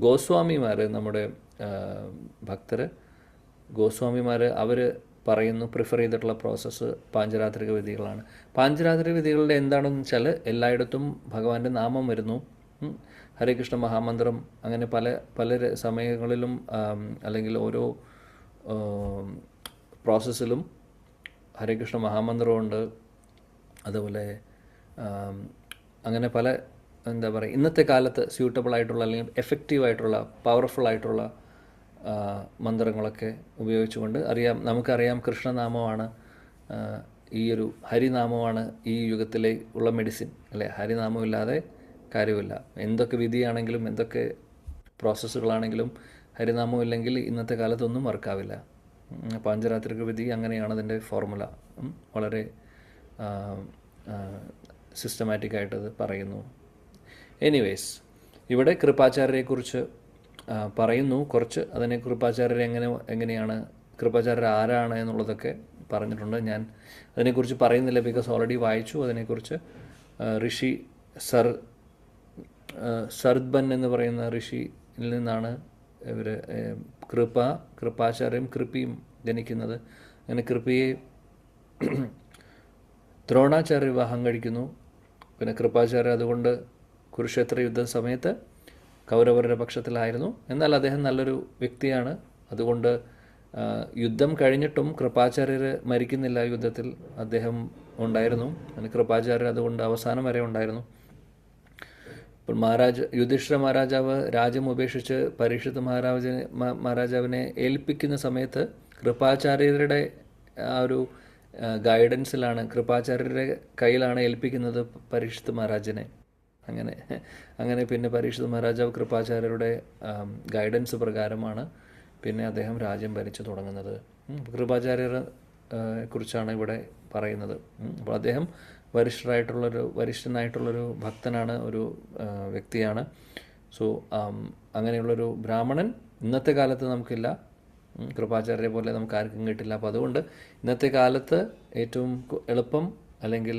Speaker 1: ഗോസ്വാമിമാർ, നമ്മുടെ ഗോസ്വാമിമാർ അവർ പറയുന്നു പ്രിഫർ ചെയ്തിട്ടുള്ള പ്രോസസ്സ് പാഞ്ചരാത്രിക വിധികളാണ്. പാഞ്ചരാത്രിക വിധികളുടെ എന്താണെന്ന് വെച്ചാൽ എല്ലായിടത്തും ഭഗവാന്റെ നാമം വരുന്നു, ഹരേ കൃഷ്ണ മഹാമന്ത്രം, അങ്ങനെ പല സമയങ്ങളിലും അല്ലെങ്കിൽ ഓരോ പ്രോസസ്സിലും ഹരേ കൃഷ്ണ മഹാമന്ത്രമുണ്ട്. അതുപോലെ അങ്ങനെ എന്താ പറയുക, ഇന്നത്തെ കാലത്ത് സ്യൂട്ടബിൾ ആയിട്ടുള്ള അല്ലെങ്കിൽ എഫക്റ്റീവ് ആയിട്ടുള്ള പവർഫുൾ ആയിട്ടുള്ള മന്ത്രങ്ങളൊക്കെ ഉപയോഗിച്ചുകൊണ്ട് നമുക്കറിയാം കൃഷ്ണനാമമാണ് ഈ ഒരു ഹരിനാമമാണ് ഈ യുഗത്തിലെ ഉള്ള മെഡിസിൻ അല്ലേ? ഹരിനാമം ഇല്ലാതെ കാര്യമില്ല. എന്തൊക്കെ വിധിയാണെങ്കിലും എന്തൊക്കെ പ്രോസസ്സുകളാണെങ്കിലും ഹരിനാമം ഇല്ലെങ്കിൽ ഇന്നത്തെ കാലത്തൊന്നും വർക്കാവില്ല. പാഞ്ചരാത്രിക വിധി അങ്ങനെയാണ് അതിൻ്റെ ഫോർമുല. വളരെ സിസ്റ്റമാറ്റിക്കായിട്ടത് പറയുന്നു. എനിവേസ്, ഇവിടെ കൃപാചാര്യരെക്കുറിച്ച് പറയുന്നു കുറച്ച്. അതിനെ കൃപാചാര്യർ എങ്ങനെയാണ്, കൃപാചാര്യർ ആരാണ് എന്നുള്ളതൊക്കെ പറഞ്ഞിട്ടുണ്ട്. ഞാൻ അതിനെക്കുറിച്ച് പറയുന്നില്ല, ബിക്കോസ് ഓൾറെഡി വായിച്ചു അതിനെക്കുറിച്ച്. ഋഷി സർദ്ബൻ എന്ന് പറയുന്ന ഋഷിയിൽ നിന്നാണ് ഇവർ കൃപാചാര്യയും കൃപിയും ജനിക്കുന്നത്. അങ്ങനെ കൃപിയെ ദ്രോണാചാര്യ വിവാഹം കഴിക്കുന്നു. പിന്നെ കൃപാചാര്യ അതുകൊണ്ട് കുരുക്ഷേത്ര യുദ്ധ സമയത്ത് കൗരവരുടെ പക്ഷത്തിലായിരുന്നു. എന്നാൽ അദ്ദേഹം നല്ലൊരു വ്യക്തിയാണ്. അതുകൊണ്ട് യുദ്ധം കഴിഞ്ഞിട്ടും കൃപാചാര്യർ മരിക്കുന്നില്ല. യുദ്ധത്തിൽ അദ്ദേഹം ഉണ്ടായിരുന്നു. കൃപാചാര്യർ അതുകൊണ്ട് അവസാനം വരെ ഉണ്ടായിരുന്നു. ഇപ്പോൾ യുധിഷ്ഠിര മഹാരാജാവ് രാജ്യം ഉപേക്ഷിച്ച് പരീക്ഷിത്ത് മഹാരാജാവിനെ ഏൽപ്പിക്കുന്ന സമയത്ത് കൃപാചാര്യരുടെ ആ ഒരു ഗൈഡൻസിലാണ്, കൃപാചാര്യരുടെ കയ്യിലാണ് ഏൽപ്പിക്കുന്നത് പരീക്ഷിത് മഹാരാജിനെ. അങ്ങനെ പിന്നെ പരീക്ഷിത് മഹാരാജാവ് കൃപാചാര്യരുടെ ഗൈഡൻസ് പ്രകാരമാണ് പിന്നെ അദ്ദേഹം രാജ്യം ഭരിച്ചു തുടങ്ങുന്നത്. കൃപാചാര്യർ കുറിച്ചാണ് ഇവിടെ പറയുന്നത്. അപ്പോൾ അദ്ദേഹം വരിഷ്ഠനായിട്ടുള്ളൊരു ഭക്തനാണ്, ഒരു വ്യക്തിയാണ്. സോ അങ്ങനെയുള്ളൊരു ബ്രാഹ്മണൻ ഇന്നത്തെ കാലത്ത് നമുക്കില്ല, കൃപാചാര്യരെ പോലെ നമുക്ക് ആർക്കും കിട്ടില്ല. അപ്പോൾ അതുകൊണ്ട് ഇന്നത്തെ കാലത്ത് ഏറ്റവും എളുപ്പം, അല്ലെങ്കിൽ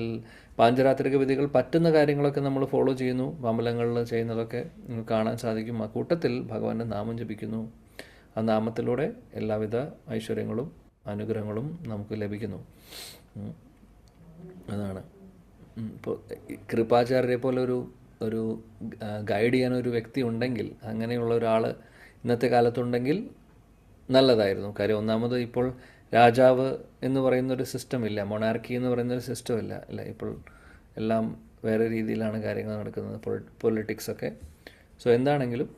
Speaker 1: പാഞ്ചരാത്രിക വിധികൾ പറ്റുന്ന കാര്യങ്ങളൊക്കെ നമ്മൾ ഫോളോ ചെയ്യുന്നു. അമ്പലങ്ങളിൽ ചെയ്യുന്നതൊക്കെ നിങ്ങൾക്ക് കാണാൻ സാധിക്കും. ആ കൂട്ടത്തിൽ ഭഗവാന്റെ നാമം ജപിക്കുന്നു. ആ നാമത്തിലൂടെ എല്ലാവിധ ഐശ്വര്യങ്ങളും അനുഗ്രഹങ്ങളും നമുക്ക് ലഭിക്കുന്നു. അതാണ്. ഇപ്പോൾ കൃപാചാര്യരെ പോലെ ഒരു ഗൈഡ് ചെയ്യാനൊരു വ്യക്തി ഉണ്ടെങ്കിൽ, അങ്ങനെയുള്ള ഒരാൾ ഇന്നത്തെ കാലത്തുണ്ടെങ്കിൽ നല്ലതായിരുന്നു. കാര്യം ഒന്നാമത് ഇപ്പോൾ രാജാവ് എന്ന് പറയുന്നൊരു സിസ്റ്റം ഇല്ല, മൊണാർക്കി എന്ന് പറയുന്നൊരു സിസ്റ്റം ഇല്ല അല്ല. ഇപ്പോൾ എല്ലാം വേറെ രീതിയിലാണ് കാര്യങ്ങൾ നടക്കുന്നത്, പൊളിറ്റിക്സൊക്കെ. സോ എന്താണെങ്കിലും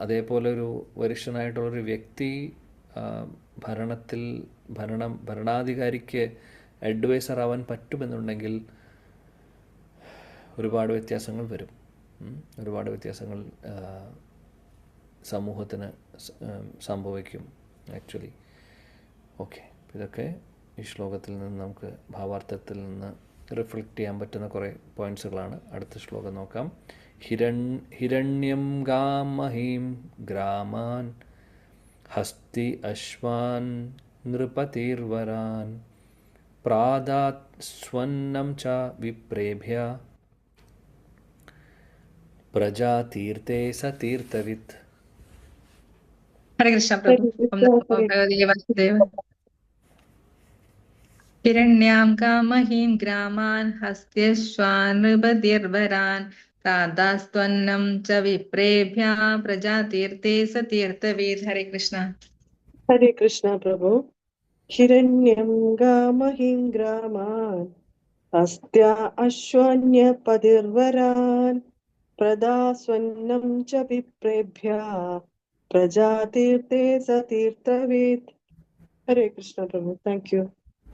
Speaker 1: അതേപോലെ ഒരു വരിഷ്ഠനായിട്ടുള്ളൊരു വ്യക്തി ഭരണാധികാരിക്ക് അഡ്വൈസർ ആവാൻ പറ്റുമെന്നുണ്ടെങ്കിൽ ഒരുപാട് വ്യത്യാസങ്ങൾ വരും. ഒരുപാട് വ്യത്യാസങ്ങൾ സമൂഹത്തിന് സംഭവിക്കും ആക്ച്വലി. ഓക്കെ, ഇതൊക്കെ ഈ ശ്ലോകത്തിൽ നിന്ന് നമുക്ക് ഭാവാർത്ഥത്തിൽ നിന്ന് റിഫ്ലക്റ്റ് ചെയ്യാൻ പറ്റുന്ന കുറേ പോയിൻറ്റ്സുകളാണ്. അടുത്ത ശ്ലോകം നോക്കാം. ഹിരണ്യം ഗാമഹീം ഗ്രാമാൻ ഹസ്തി അശ്വാൻ നൃപതിർവരാൻ പ്രാദാത് സ്വന്നം ച വിപ്രേഭ്യ പ്രജാതീർത്ഥേ സതീർത്ഥവിത്.
Speaker 3: ഹരേ കൃഷ്ണ പ്രഭു. ഓം നമോ ഭഗവതേ വാസുദേവ. ഹിരണ്യാം കാമഹീം ഗ്രാമാൻ ഹസ്ത്യശ്വാൻ നൃപതിർവരാൻ പ്രാദാസ്ത്വന്നം ച വിപ്രേഭ്യ പ്രജാതീർത്ഥേ സതീർത്ഥവിത്. ഹരേ കൃഷ്ണ.
Speaker 7: ഹരേ കൃഷ്ണ പ്രഭു. ഹിരണ്യം ഗാമഹീം ഗ്രാമാൻ ഹസ്ത്യ അശ്വാന്യ പതിർവരാൻ പ്രദാസ്വന്നം ച വിപ്രേഭ്യ പ്രജാതീർത്ഥേ സതീർത്ഥവിത്. ഹരേ കൃഷ്ണ പ്രഭു. Thank you.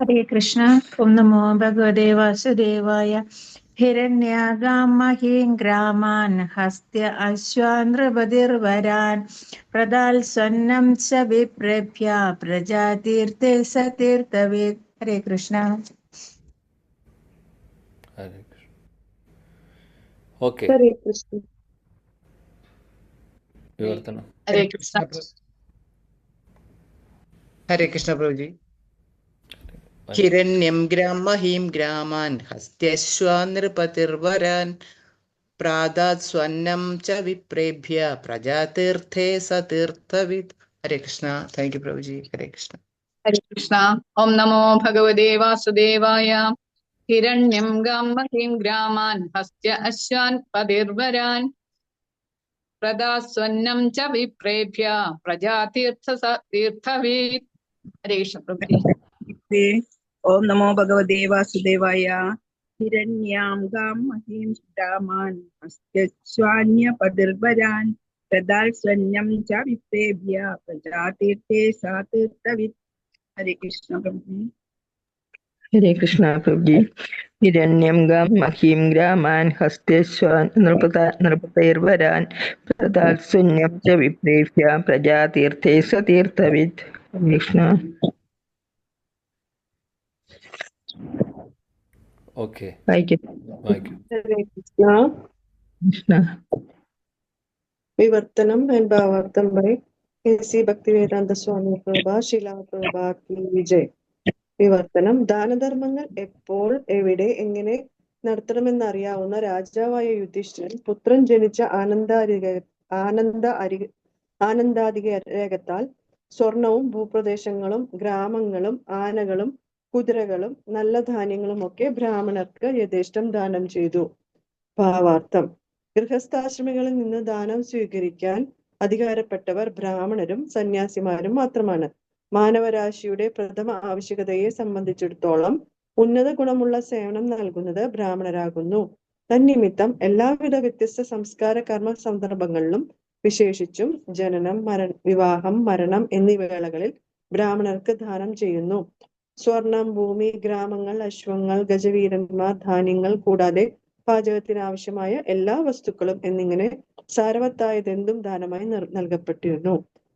Speaker 4: ഹരേ കൃഷ്ണ. ഓം നമോ ഭഗവതേ വാസുദേവായ. ഹിരണ്യാഗാമഹീം ഗ്രാമാൻ ഹസ്ത്യ അശ്വാൻ നൃപതിർവരാൻ പ്രദാൽ സ്വന്നം ച വിപ്രേഭ്യ പ്രജാതീർത്ഥേ സതീർത്ഥവിത്. ഹരേ കൃഷ്ണ.
Speaker 1: ഓക്കെ,
Speaker 7: ഹരേ കൃഷ്ണ.
Speaker 1: വിവർത്തനം.
Speaker 2: ഹരേ കൃഷ്ണ.
Speaker 6: ഹരേ കൃഷ്ണ പ്രഭുജി. ഹിരണ്യം ഗ്രാമഹീം ഗ്രാമാൻ ഹസ്ത്യശ്വാൻ നൃപതിർവരാൻ പ്രാദാത് സ്വന്നം ച വിപ്രേഭ്യ പ്രജാതീർത്ഥേ സതീർത്ഥവിത്. ഹരേ കൃഷ്ണ. താങ്ക് യു പ്രഭുജി. ഹരേ കൃഷ്ണ.
Speaker 2: ഹരേ കൃഷ്ണ. ഓം നമോ ഭഗവതേ വാസുദേവായ. ഹിരണ്യം ഗാമഹീം ഗ്രാമാൻ ഹസ്ത്യ അശ്വാൻ പതിർവരാൻ പ്രദാസ്വന്നം ച വിപ്രേഭ്യ പ്രജാതീർത്ഥവിത്. ഹരേ കൃഷ്ണ പ്രഭു.
Speaker 5: ഓം നമോ ഭഗവതേ വാസുദേവായ. ഹിരണ്യാം ഗാമഹീം ഗ്രാമാൻ ഹസ്ത്യശ്വാന്യ പതിർവരാൻ പ്രദാൽ സ്വന്യം ച വിപ്രേഭ്യ പ്രജാതീർത്ഥേ സതീർത്ഥവിത്. ഹരേ കൃഷ്ണ പ്രഭു.
Speaker 8: ഹരേ കൃഷ്ണ പ്രഭുജി. ഹിരണ്യം ഗാമഹീം ഗ്രാമാൻ ഹസ്ത്യശ്വാൻ നൃപതിർവരാൻ പ്രദാൽ സ്വന്യം ച വിപ്രേഭ്യ പ്രജാതീർത്ഥേ സതീർത്ഥവിത്. ഹരേ കൃഷ്ണ.
Speaker 1: ഓക്കെ,
Speaker 8: വായിക്കും.
Speaker 7: ഹരേ കൃഷ്ണ.
Speaker 8: കൃഷ്ണ.
Speaker 7: വിവർത്തനം and ഭാവാർത്ഥം by A.C. Bhaktivedanta Swami Prabhupada, Srila Prabhupada ki Jai. വിവർത്തനം. ദാനധർമ്മങ്ങൾ എപ്പോൾ എവിടെ എങ്ങനെ നടത്തണമെന്നറിയാവുന്ന രാജാവായ യുധിഷ്ഠിരൻ പുത്രൻ ജനിച്ച ആനന്ദാധികാരത്താൽ സ്വർണവും ഭൂപ്രദേശങ്ങളും ഗ്രാമങ്ങളും ആനകളും കുതിരകളും നല്ല ധാന്യങ്ങളും ഒക്കെ ബ്രാഹ്മണർക്ക് യഥേഷ്ടം ദാനം ചെയ്തു. ഭാവാർത്ഥം. ഗൃഹസ്ഥാശ്രമികളിൽ നിന്ന് ദാനം സ്വീകരിക്കാൻ അധികാരപ്പെട്ടവർ ബ്രാഹ്മണരും സന്യാസിമാരും മാത്രമാണ്. മാനവരാശിയുടെ പ്രഥമ ആവശ്യകതയെ സംബന്ധിച്ചിടത്തോളം ഉന്നത ഗുണമുള്ള സേവനം നൽകുന്നത് ബ്രാഹ്മണരാകുന്നു. തന്നിമിത്തം എല്ലാവിധ വ്യത്യസ്ത സംസ്കാര കർമ്മ സന്ദർഭങ്ങളിലും വിശേഷിച്ചും ജനനം, വിവാഹം, മരണം എന്നീ വേളകളിൽ ബ്രാഹ്മണർക്ക് ദാനം ചെയ്യുന്നു. സ്വർണം, ഭൂമി, ഗ്രാമങ്ങൾ, അശ്വങ്ങൾ, ഗജവീരന്മാർ, ധാന്യങ്ങൾ കൂടാതെ പാചകത്തിന് ആവശ്യമായ എല്ലാ വസ്തുക്കളും എന്നിങ്ങനെ സാരവത്തായതെന്തും ദാനമായി നൽകപ്പെട്ടിരുന്നു.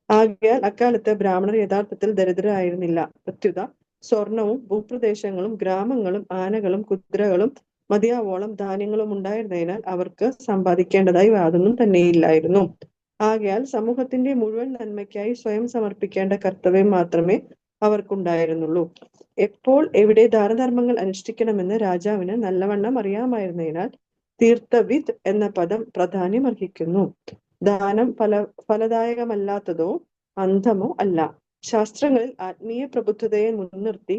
Speaker 7: ആകയാൽ അക്കാലത്ത് ബ്രാഹ്മണർ യഥാർത്ഥത്തിൽ ദരിദ്രരായിരുന്നില്ല. പ്രത്യുത സ്വർണവും ഭൂപ്രദേശങ്ങളും ഗ്രാമങ്ങളും ആനകളും കുതിരകളും മതിയാവോളം ധാന്യങ്ങളും ഉണ്ടായിരുന്നതിനാൽ അവർക്ക് സമ്പാദിക്കേണ്ടതായി യാതൊന്നും തന്നെയില്ലായിരുന്നു. ആകയാൽ സമൂഹത്തിന്റെ മുഴുവൻ നന്മയ്ക്കായി സ്വയം സമർപ്പിക്കേണ്ട കർത്തവ്യം മാത്രമേ അവർക്കുണ്ടായിരുന്നുള്ളൂ. എപ്പോൾ എവിടെ ദാനധർമ്മങ്ങൾ അനുഷ്ഠിക്കണമെന്ന് രാജാവിന് നല്ലവണ്ണം അറിയാമായിരുന്നതിനാൽ തീർത്ഥവിദ് എന്ന പദം പ്രാധാന്യം അർഹിക്കുന്നു. ദാനം ഫലദായകമല്ലാത്തതോ അന്ധമോ അല്ല. ശാസ്ത്രങ്ങളിൽ ആത്മീയ പ്രബുദ്ധതയെ മുൻനിർത്തി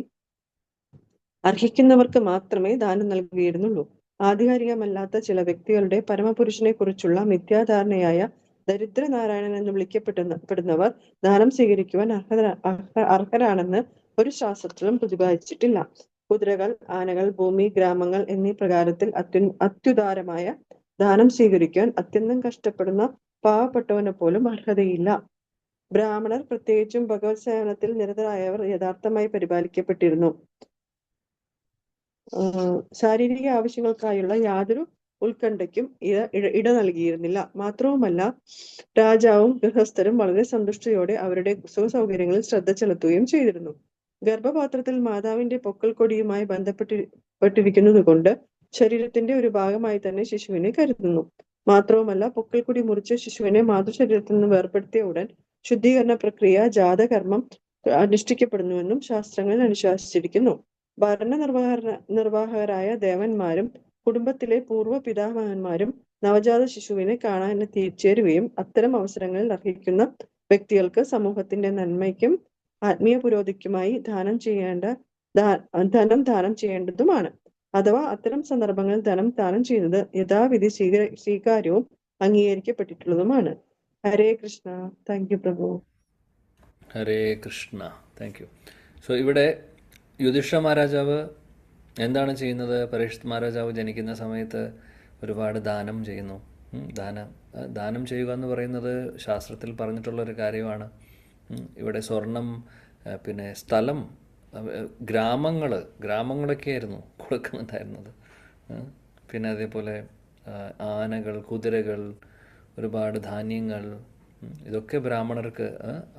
Speaker 7: അർഹിക്കുന്നവർക്ക് മാത്രമേ ദാനം നൽകിയിരുന്നുള്ളൂ. ആധികാരികമല്ലാത്ത ചില വ്യക്തികളുടെ പരമപുരുഷനെ കുറിച്ചുള്ള മിഥ്യാധാരണയായ ദരിദ്രനാരായണൻ എന്ന് വിളിക്കപ്പെടുന്നവർ ദാനം സ്വീകരിക്കുവാൻ അർഹരാണെന്ന് ഒരു ശാസ്ത്രത്തിലും പ്രതിപാദിച്ചിട്ടില്ല. കുതിരകൾ, ആനകൾ, ഭൂമി, ഗ്രാമങ്ങൾ എന്നീ പ്രകാരത്തിൽ അത്യുദാരമായ ദാനം സ്വീകരിക്കുവാൻ അത്യന്തം കഷ്ടപ്പെടുന്ന പാവപ്പെട്ടവന് പോലും അർഹതയില്ല. ബ്രാഹ്മണർ, പ്രത്യേകിച്ചും ഭഗവത് സേവനത്തിൽ നിരതരായവർ യഥാർത്ഥമായി പരിപാലിക്കപ്പെട്ടിരുന്നു. ശാരീരിക ആവശ്യങ്ങൾക്കായുള്ള യാതൊരു ഉത്കണ്ഠയ്ക്കും ഇട നൽകിയിരുന്നില്ല. മാത്രവുമല്ല, രാജാവും ഗൃഹസ്ഥരും വളരെ സന്തുഷ്ടയോടെ അവരുടെ സുഖസൗകര്യങ്ങളിൽ ശ്രദ്ധ ചെലുത്തുകയും ചെയ്തിരുന്നു. ഗർഭപാത്രത്തിൽ മാതാവിന്റെ പൊക്കൽ കൊടിയുമായി ബന്ധപ്പെട്ടിരിക്കുന്നത് കൊണ്ട് ശരീരത്തിന്റെ ഒരു ഭാഗമായി തന്നെ ശിശുവിനെ കരുതുന്നു. മാത്രവുമല്ല, പൊക്കൽക്കൊടി മുറിച്ച് ശിശുവിനെ മാതൃശരീരത്തിൽ നിന്ന് വേർപെടുത്തിയ ഉടൻ ശുദ്ധീകരണ പ്രക്രിയ, ജാതകർമ്മം അനുഷ്ഠിക്കപ്പെടുന്നുവെന്നും ശാസ്ത്രങ്ങളിൽ അനുശാസിച്ചിരിക്കുന്നു. നിർവാഹകരായ ദേവന്മാരും കുടുംബത്തിലെ പൂർവ്വ പിതാമഹന്മാരും നവജാത ശിശുവിനെ കാണാൻ ചേരുകയും അത്തരം അവസരങ്ങളിൽ അർഹിക്കുന്ന വ്യക്തികൾക്ക് സമൂഹത്തിന്റെ നന്മയ്ക്കും ആത്മീയ പുരോഗതിക്കുമായി ധനം ദാനം ചെയ്യേണ്ടതുമാണ്. അഥവാ അത്തരം സന്ദർഭങ്ങളിൽ ധനം ദാനം ചെയ്യുന്നത് യഥാവിധി സ്വീകാര്യവും അംഗീകരിക്കപ്പെട്ടിട്ടുള്ളതുമാണ്. ഹരേ കൃഷ്ണ. താങ്ക് യു പ്രഭു.
Speaker 1: Hare Krishna. Thank you. So ഇവിടെ യുധിഷ്ഠിര മഹാരാജാവ് എന്താണ് ചെയ്യുന്നത്? പരീക്ഷിത് മഹാരാജാവ് ജനിക്കുന്ന സമയത്ത് ഒരുപാട് ദാനം ചെയ്യുന്നു. ദാനം ചെയ്യുക എന്ന് പറയുന്നത് ശാസ്ത്രത്തിൽ പറഞ്ഞിട്ടുള്ളൊരു കാര്യമാണ്. ഇവിടെ സ്വർണം, പിന്നെ സ്ഥലം, ഗ്രാമങ്ങളൊക്കെ ആയിരുന്നു കൊടുക്കുന്നുണ്ടായിരുന്നത്. പിന്നെ അതേപോലെ ആനകൾ, കുതിരകൾ, ഒരുപാട് ധാന്യങ്ങൾ, ഇതൊക്കെ ബ്രാഹ്മണർക്ക്,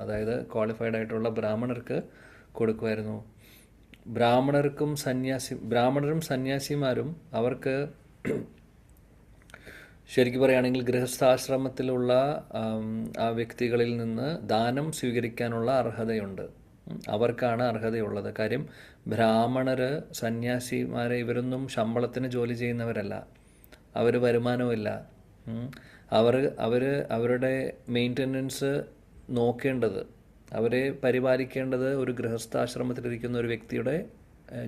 Speaker 1: അതായത് ക്വാളിഫൈഡ് ആയിട്ടുള്ള ബ്രാഹ്മണർക്ക് കൊടുക്കുമായിരുന്നു. ബ്രാഹ്മണരും സന്യാസിമാരും അവർക്ക് ശരിക്കും പറയുകയാണെങ്കിൽ ഗൃഹസ്ഥാശ്രമത്തിലുള്ള ആ വ്യക്തികളിൽ നിന്ന് ദാനം സ്വീകരിക്കാനുള്ള അർഹതയുണ്ട്. അവർക്കാണ് അർഹതയുള്ളത്. കാര്യം ബ്രാഹ്മണർ, സന്യാസിമാരെ ഇവരൊന്നും ശമ്പളത്തിന് ജോലി ചെയ്യുന്നവരല്ല. അവർ വരുമാനമില്ല. അവരുടെ മെയിൻ്റനൻസ് നോക്കേണ്ടത്, അവരെ പരിപാലിക്കേണ്ടത് ഒരു ഗൃഹസ്ഥാശ്രമത്തിലിരിക്കുന്ന ഒരു വ്യക്തിയുടെ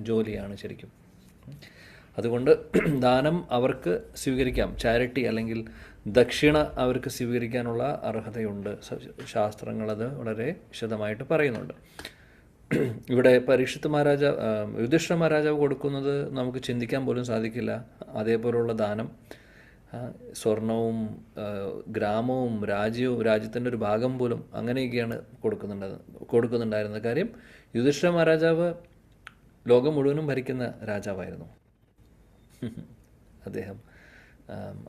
Speaker 1: ജോലിയാണ് ശരിക്കും. അതുകൊണ്ട് ദാനം അവർക്ക് സ്വീകരിക്കാം. ചാരിറ്റി അല്ലെങ്കിൽ ദക്ഷിണ അവർക്ക് സ്വീകരിക്കാനുള്ള അർഹതയുണ്ട്. ശാസ്ത്രങ്ങളത് വളരെ വിശദമായിട്ട് പറയുന്നുണ്ട്. ഇവിടെ യുധിഷ്ഠിര മഹാരാജാവ് കൊടുക്കുന്നത് നമുക്ക് ചിന്തിക്കാൻ പോലും സാധിക്കില്ല. അതേപോലുള്ള ദാനം, സ്വർണവും ഗ്രാമവും രാജ്യത്തിൻ്റെ ഒരു ഭാഗം പോലും അങ്ങനെയൊക്കെയാണ് കൊടുക്കുന്നുണ്ടായിരുന്നത്. കാര്യം യുധിഷ്ഠിര മഹാരാജാവ് ലോകം മുഴുവനും ഭരിക്കുന്ന രാജാവായിരുന്നു.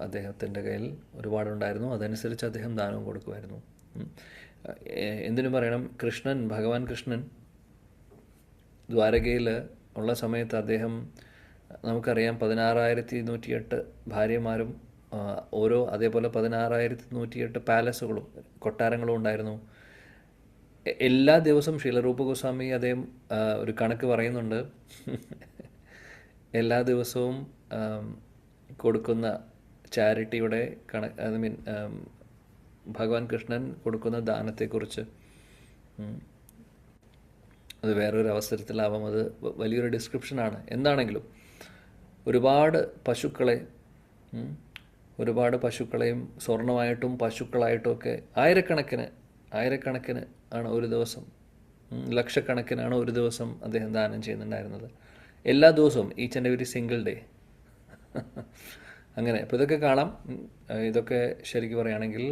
Speaker 1: അദ്ദേഹത്തിൻ്റെ കയ്യിൽ ഒരുപാടുണ്ടായിരുന്നു. അതനുസരിച്ച് അദ്ദേഹം ദാനവും കൊടുക്കുമായിരുന്നു. എന്തിനു പറയണം, ഭഗവാൻ കൃഷ്ണൻ ദ്വാരകയിൽ ഉള്ള സമയത്ത് അദ്ദേഹം, നമുക്കറിയാം, 16,108 ഭാര്യമാരും അതേപോലെ 16,108 പാലസുകളും കൊട്ടാരങ്ങളും ഉണ്ടായിരുന്നു. എല്ലാ ദിവസവും ശ്രീലറൂപ ഗോസ്വാമി അദ്ദേഹം ഒരു കണക്ക് പറയുന്നുണ്ട്. എല്ലാ ദിവസവും കൊടുക്കുന്ന ചാരിറ്റിയുടെ ഭഗവാൻ കൃഷ്ണൻ കൊടുക്കുന്ന ദാനത്തെക്കുറിച്ച്. അത് വേറൊരു അവസരത്തിലാവാം, അത് വലിയൊരു ഡിസ്ക്രിപ്ഷനാണ്. എന്താണെങ്കിലും ഒരുപാട് പശുക്കളെയും സ്വർണമായിട്ടും പശുക്കളായിട്ടും ഒക്കെ ആയിരക്കണക്കിന് ആണ് ഒരു ദിവസം, ലക്ഷക്കണക്കിനാണ് ഒരു ദിവസം അദ്ദേഹം ദാനം ചെയ്യുന്നുണ്ടായിരുന്നത്. എല്ലാ ദിവസവും, each and every single day. അങ്ങനെ അപ്പോൾ ഇതൊക്കെ കാണാം. ഇതൊക്കെ ശരിക്കും പറയുകയാണെങ്കിൽ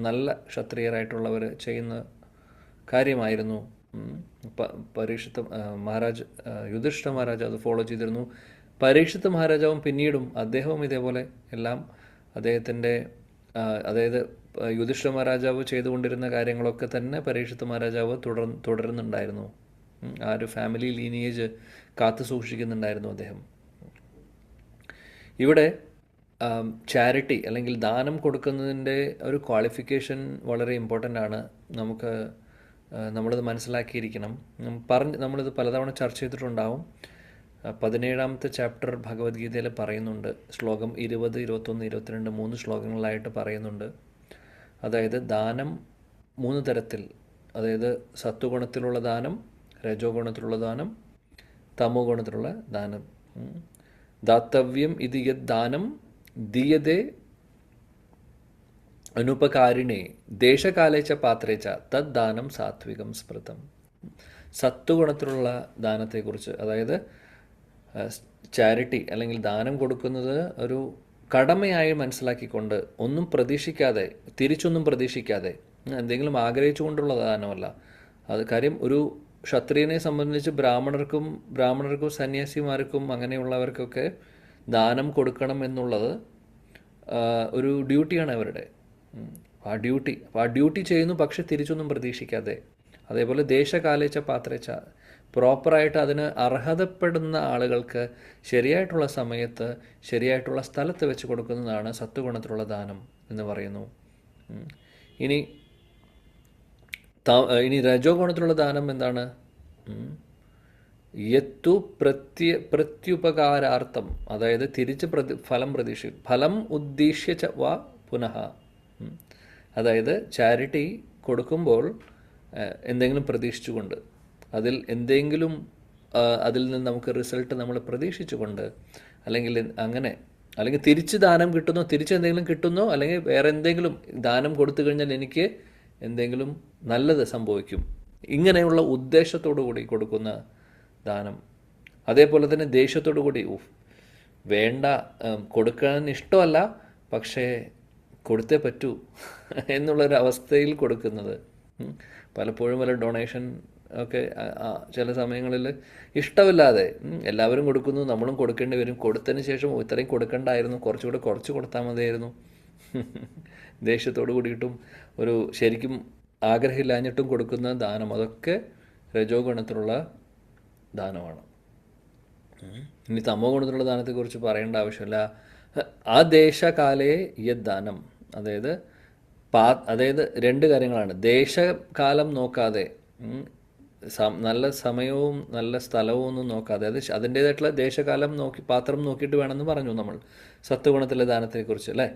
Speaker 1: നല്ല ക്ഷത്രിയരായിട്ടുള്ളവർ ചെയ്യുന്ന കാര്യമായിരുന്നു. പരീക്ഷിത്ത് മഹാരാജ് യുധിഷ്ഠിര മഹാരാജ് അത് ഫോളോ ചെയ്തിരുന്നു. പരീക്ഷിത്ത് മഹാരാജാവും പിന്നീടും അദ്ദേഹവും ഇതേപോലെ എല്ലാം അദ്ദേഹത്തിൻ്റെ അതായത് യുധിഷ്ഠിര മഹാരാജാവ് ചെയ്തുകൊണ്ടിരുന്ന കാര്യങ്ങളൊക്കെ തന്നെ പരീക്ഷിത്ത് മഹാരാജാവ് തുടരുന്നുണ്ടായിരുന്നു. ആ ഒരു ഫാമിലി ലീനിയേജ് കാത്തു സൂക്ഷിക്കുന്നുണ്ടായിരുന്നു അദ്ദേഹം. ഇവിടെ ചാരിറ്റി അല്ലെങ്കിൽ ദാനം കൊടുക്കുന്നതിൻ്റെ ഒരു ക്വാളിഫിക്കേഷൻ വളരെ ഇമ്പോർട്ടൻ്റ് ആണ്. നമ്മളത് മനസ്സിലാക്കിയിരിക്കണം. നമ്മളിത് പലതവണ ചർച്ച ചെയ്തിട്ടുണ്ടാവും. 17ാമത്തെ ചാപ്റ്റർ ഭഗവത്ഗീതയിൽ പറയുന്നുണ്ട്. ശ്ലോകം 20, 21, 22 3 ശ്ലോകങ്ങളായിട്ട് പറയുന്നുണ്ട്. അതായത് ദാനം 3 തരത്തിൽ, അതായത് സത്വഗുണത്തിലുള്ള ദാനം, രജോ ഗുണത്തിലുള്ള ദാനം, തമോ ഗുണത്തിലുള്ള ദാനം. ദാത്തവ്യം ഇത് യത് ദാനം ദീയതേ അനുപകാരിണേ ദേശകാലേച്ച പാത്രേച്ച തദ് ദാനം സാത്വികം സ്മൃതം. സത്വഗുണത്തിലുള്ള ദാനത്തെക്കുറിച്ച്, അതായത് ചാരിറ്റി അല്ലെങ്കിൽ ദാനം കൊടുക്കുന്നത് ഒരു കടമയായി മനസ്സിലാക്കിക്കൊണ്ട് ഒന്നും പ്രതീക്ഷിക്കാതെ, തിരിച്ചൊന്നും പ്രതീക്ഷിക്കാതെ, എന്തെങ്കിലും ആഗ്രഹിച്ചുകൊണ്ടുള്ള ദാനമല്ല. അത് കാര്യം ഒരു ക്ഷത്രിയനെ സംബന്ധിച്ച് ബ്രാഹ്മണർക്കും സന്യാസിമാർക്കും അങ്ങനെയുള്ളവർക്കൊക്കെ ദാനം കൊടുക്കണം എന്നുള്ളത് ഒരു ഡ്യൂട്ടിയാണ് അവരുടെ. ആ ഡ്യൂട്ടി ചെയ്യുന്നു, പക്ഷെ തിരിച്ചൊന്നും പ്രതീക്ഷിക്കാതെ. അതേപോലെ ദേശകാലേച്ച പാത്രേച്ച, പ്രോപ്പറായിട്ട് അതിന് അർഹതപ്പെടുന്ന ആളുകൾക്ക് ശരിയായിട്ടുള്ള സമയത്ത് ശരിയായിട്ടുള്ള സ്ഥലത്ത് വെച്ച് കൊടുക്കുന്നതാണ് സത്വഗുണത്തിലുള്ള ദാനം എന്ന് പറയുന്നു. ഇനി രജോ ഗുണത്തിലുള്ള ദാനം എന്താണ്? യത്തു പ്രത്യുപകാരാർത്ഥം, അതായത് തിരിച്ച് ഫലം ഉദ്ദേശ്യ ച വാ പുനഃ. അതായത് ചാരിറ്റി കൊടുക്കുമ്പോൾ എന്തെങ്കിലും പ്രതീക്ഷിച്ചുകൊണ്ട്, അതിൽ നിന്ന് നമുക്ക് റിസൾട്ട് നമ്മൾ പ്രതീക്ഷിച്ചുകൊണ്ട്, അല്ലെങ്കിൽ തിരിച്ച് ദാനം കിട്ടുന്നോ, തിരിച്ച് എന്തെങ്കിലും കിട്ടുന്നോ, അല്ലെങ്കിൽ വേറെ എന്തെങ്കിലും ദാനം കൊടുത്തു കഴിഞ്ഞാൽ എനിക്ക് എന്തെങ്കിലും നല്ലത് സംഭവിക്കും, ഇങ്ങനെയുള്ള ഉദ്ദേശത്തോടു കൂടി കൊടുക്കുന്ന ദാനം. അതേപോലെ തന്നെ ദേഷ്യത്തോടു കൂടി വേണ്ട, കൊടുക്കാൻ ഇഷ്ടമല്ല പക്ഷേ കൊടുത്തേ പറ്റൂ എന്നുള്ളൊരവസ്ഥയിൽ കൊടുക്കുന്നത്. പലപ്പോഴും വല്ല ഡൊണേഷൻ ഒക്കെ ചില സമയങ്ങളിൽ ഇഷ്ടമില്ലാതെ എല്ലാവരും കൊടുക്കുന്നു, നമ്മളും കൊടുക്കേണ്ടി വരും. കൊടുത്തതിന് ശേഷം ഇത്രയും കൊടുക്കണ്ടായിരുന്നു, കുറച്ച് കൊടുത്താൽ മതിയായിരുന്നു, ദേഷ്യത്തോടു കൂടിയിട്ടും ഒരു ശരിക്കും ആഗ്രഹമില്ലാഞ്ഞിട്ടും കൊടുക്കുന്ന ദാനം, അതൊക്കെ രജോ ഗുണത്തിലുള്ള ദാനമാണ്. ഇനി തമോ ഗുണത്തിലുള്ള ദാനത്തെക്കുറിച്ച് പറയേണ്ട ആവശ്യമില്ല. ആ ദേശകാലേ യത് ദാനം, അതായത് 2 കാര്യങ്ങളാണ്. ദേശകാലം നോക്കാതെ, നല്ല സമയവും നല്ല സ്ഥലവും ഒന്നും നോക്കാതെ, അത് അതിൻ്റേതായിട്ടുള്ള ദേശകാലം നോക്കി പാത്രം നോക്കിയിട്ട് വേണമെന്ന് പറഞ്ഞു നമ്മൾ സത്വഗുണത്തിലെ ദാനത്തെക്കുറിച്ച്, അല്ലേ?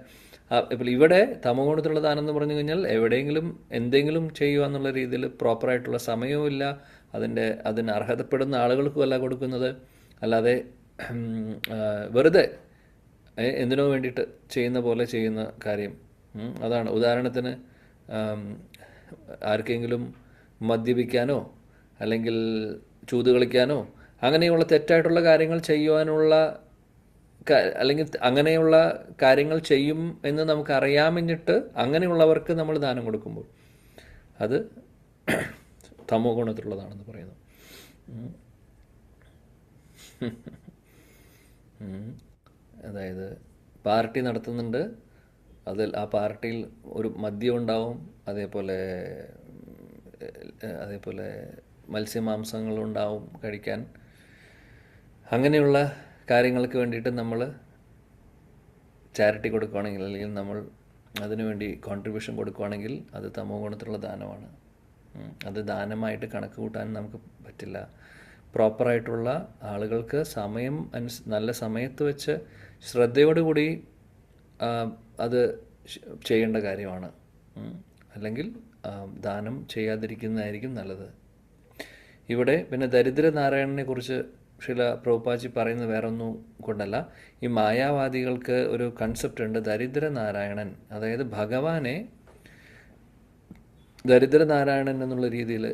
Speaker 1: ഇപ്പോൾ ഇവിടെ തമോ ഗുണത്തിലുള്ള ദാനം എന്ന് പറഞ്ഞു കഴിഞ്ഞാൽ എവിടെയെങ്കിലും എന്തെങ്കിലും ചെയ്യുക എന്നുള്ള രീതിയിൽ പ്രോപ്പറായിട്ടുള്ള സമയവുമില്ല, അതിന് അർഹതപ്പെടുന്ന ആളുകൾക്കും അല്ല കൊടുക്കുന്നത്, അല്ലാതെ വെറുതെ എന്തിനോ വേണ്ടിയിട്ട് ചെയ്യുന്ന പോലെ ചെയ്യുന്ന കാര്യം. അതാണ്. ഉദാഹരണത്തിന് ആർക്കെങ്കിലും മദ്യപിക്കാനോ അല്ലെങ്കിൽ ചൂത് കളിക്കാനോ അങ്ങനെയുള്ള തെറ്റായിട്ടുള്ള കാര്യങ്ങൾ ചെയ്യുവാനുള്ള, അല്ലെങ്കിൽ അങ്ങനെയുള്ള കാര്യങ്ങൾ ചെയ്യും എന്ന് നമുക്ക് അറിയാമെന്നിട്ട് അങ്ങനെയുള്ളവർക്ക് നമ്മൾ ദാനം കൊടുക്കുമ്പോൾ അത് തമോ ഗുണത്തിലുള്ളതാണെന്ന് പറയുന്നു. അതായത് പാർട്ടി നടത്തുന്നുണ്ട്, ആ പാർട്ടിയിൽ ഒരു മദ്യം ഉണ്ടാവും, അതേപോലെ മത്സ്യമാംസങ്ങളുണ്ടാവും കഴിക്കാൻ. അങ്ങനെയുള്ള കാര്യങ്ങൾക്ക് വേണ്ടിയിട്ട് നമ്മൾ ചാരിറ്റി കൊടുക്കുകയാണെങ്കിൽ, അല്ലെങ്കിൽ നമ്മൾ അതിനുവേണ്ടി കോൺട്രിബ്യൂഷൻ കൊടുക്കുകയാണെങ്കിൽ അത് തമോ ഗുണത്തിലുള്ള ദാനമാണ്. അത് ദാനമായിട്ട് കണക്ക് കൂട്ടാൻ നമുക്ക് പറ്റില്ല. പ്രോപ്പറായിട്ടുള്ള ആളുകൾക്ക് നല്ല സമയത്ത് വെച്ച് ശ്രദ്ധയോടുകൂടി അത് ചെയ്യേണ്ട കാര്യമാണ്. അല്ലെങ്കിൽ ദാനം ചെയ്യാതിരിക്കുന്നതായിരിക്കും നല്ലത്. ഇവിടെ പിന്നെ ദരിദ്രനാരായണനെ കുറിച്ച് ശ്രീല പ്രഭുപാദി പറയുന്നത് വേറൊന്നും കൊണ്ടല്ല. ഈ മായാവാദികൾക്ക് ഒരു കൺസെപ്റ്റ് ഉണ്ട്, ദരിദ്രനാരായണൻ, അതായത് ഭഗവാനെ ദരിദ്രനാരായണൻ എന്നുള്ള രീതിയിൽ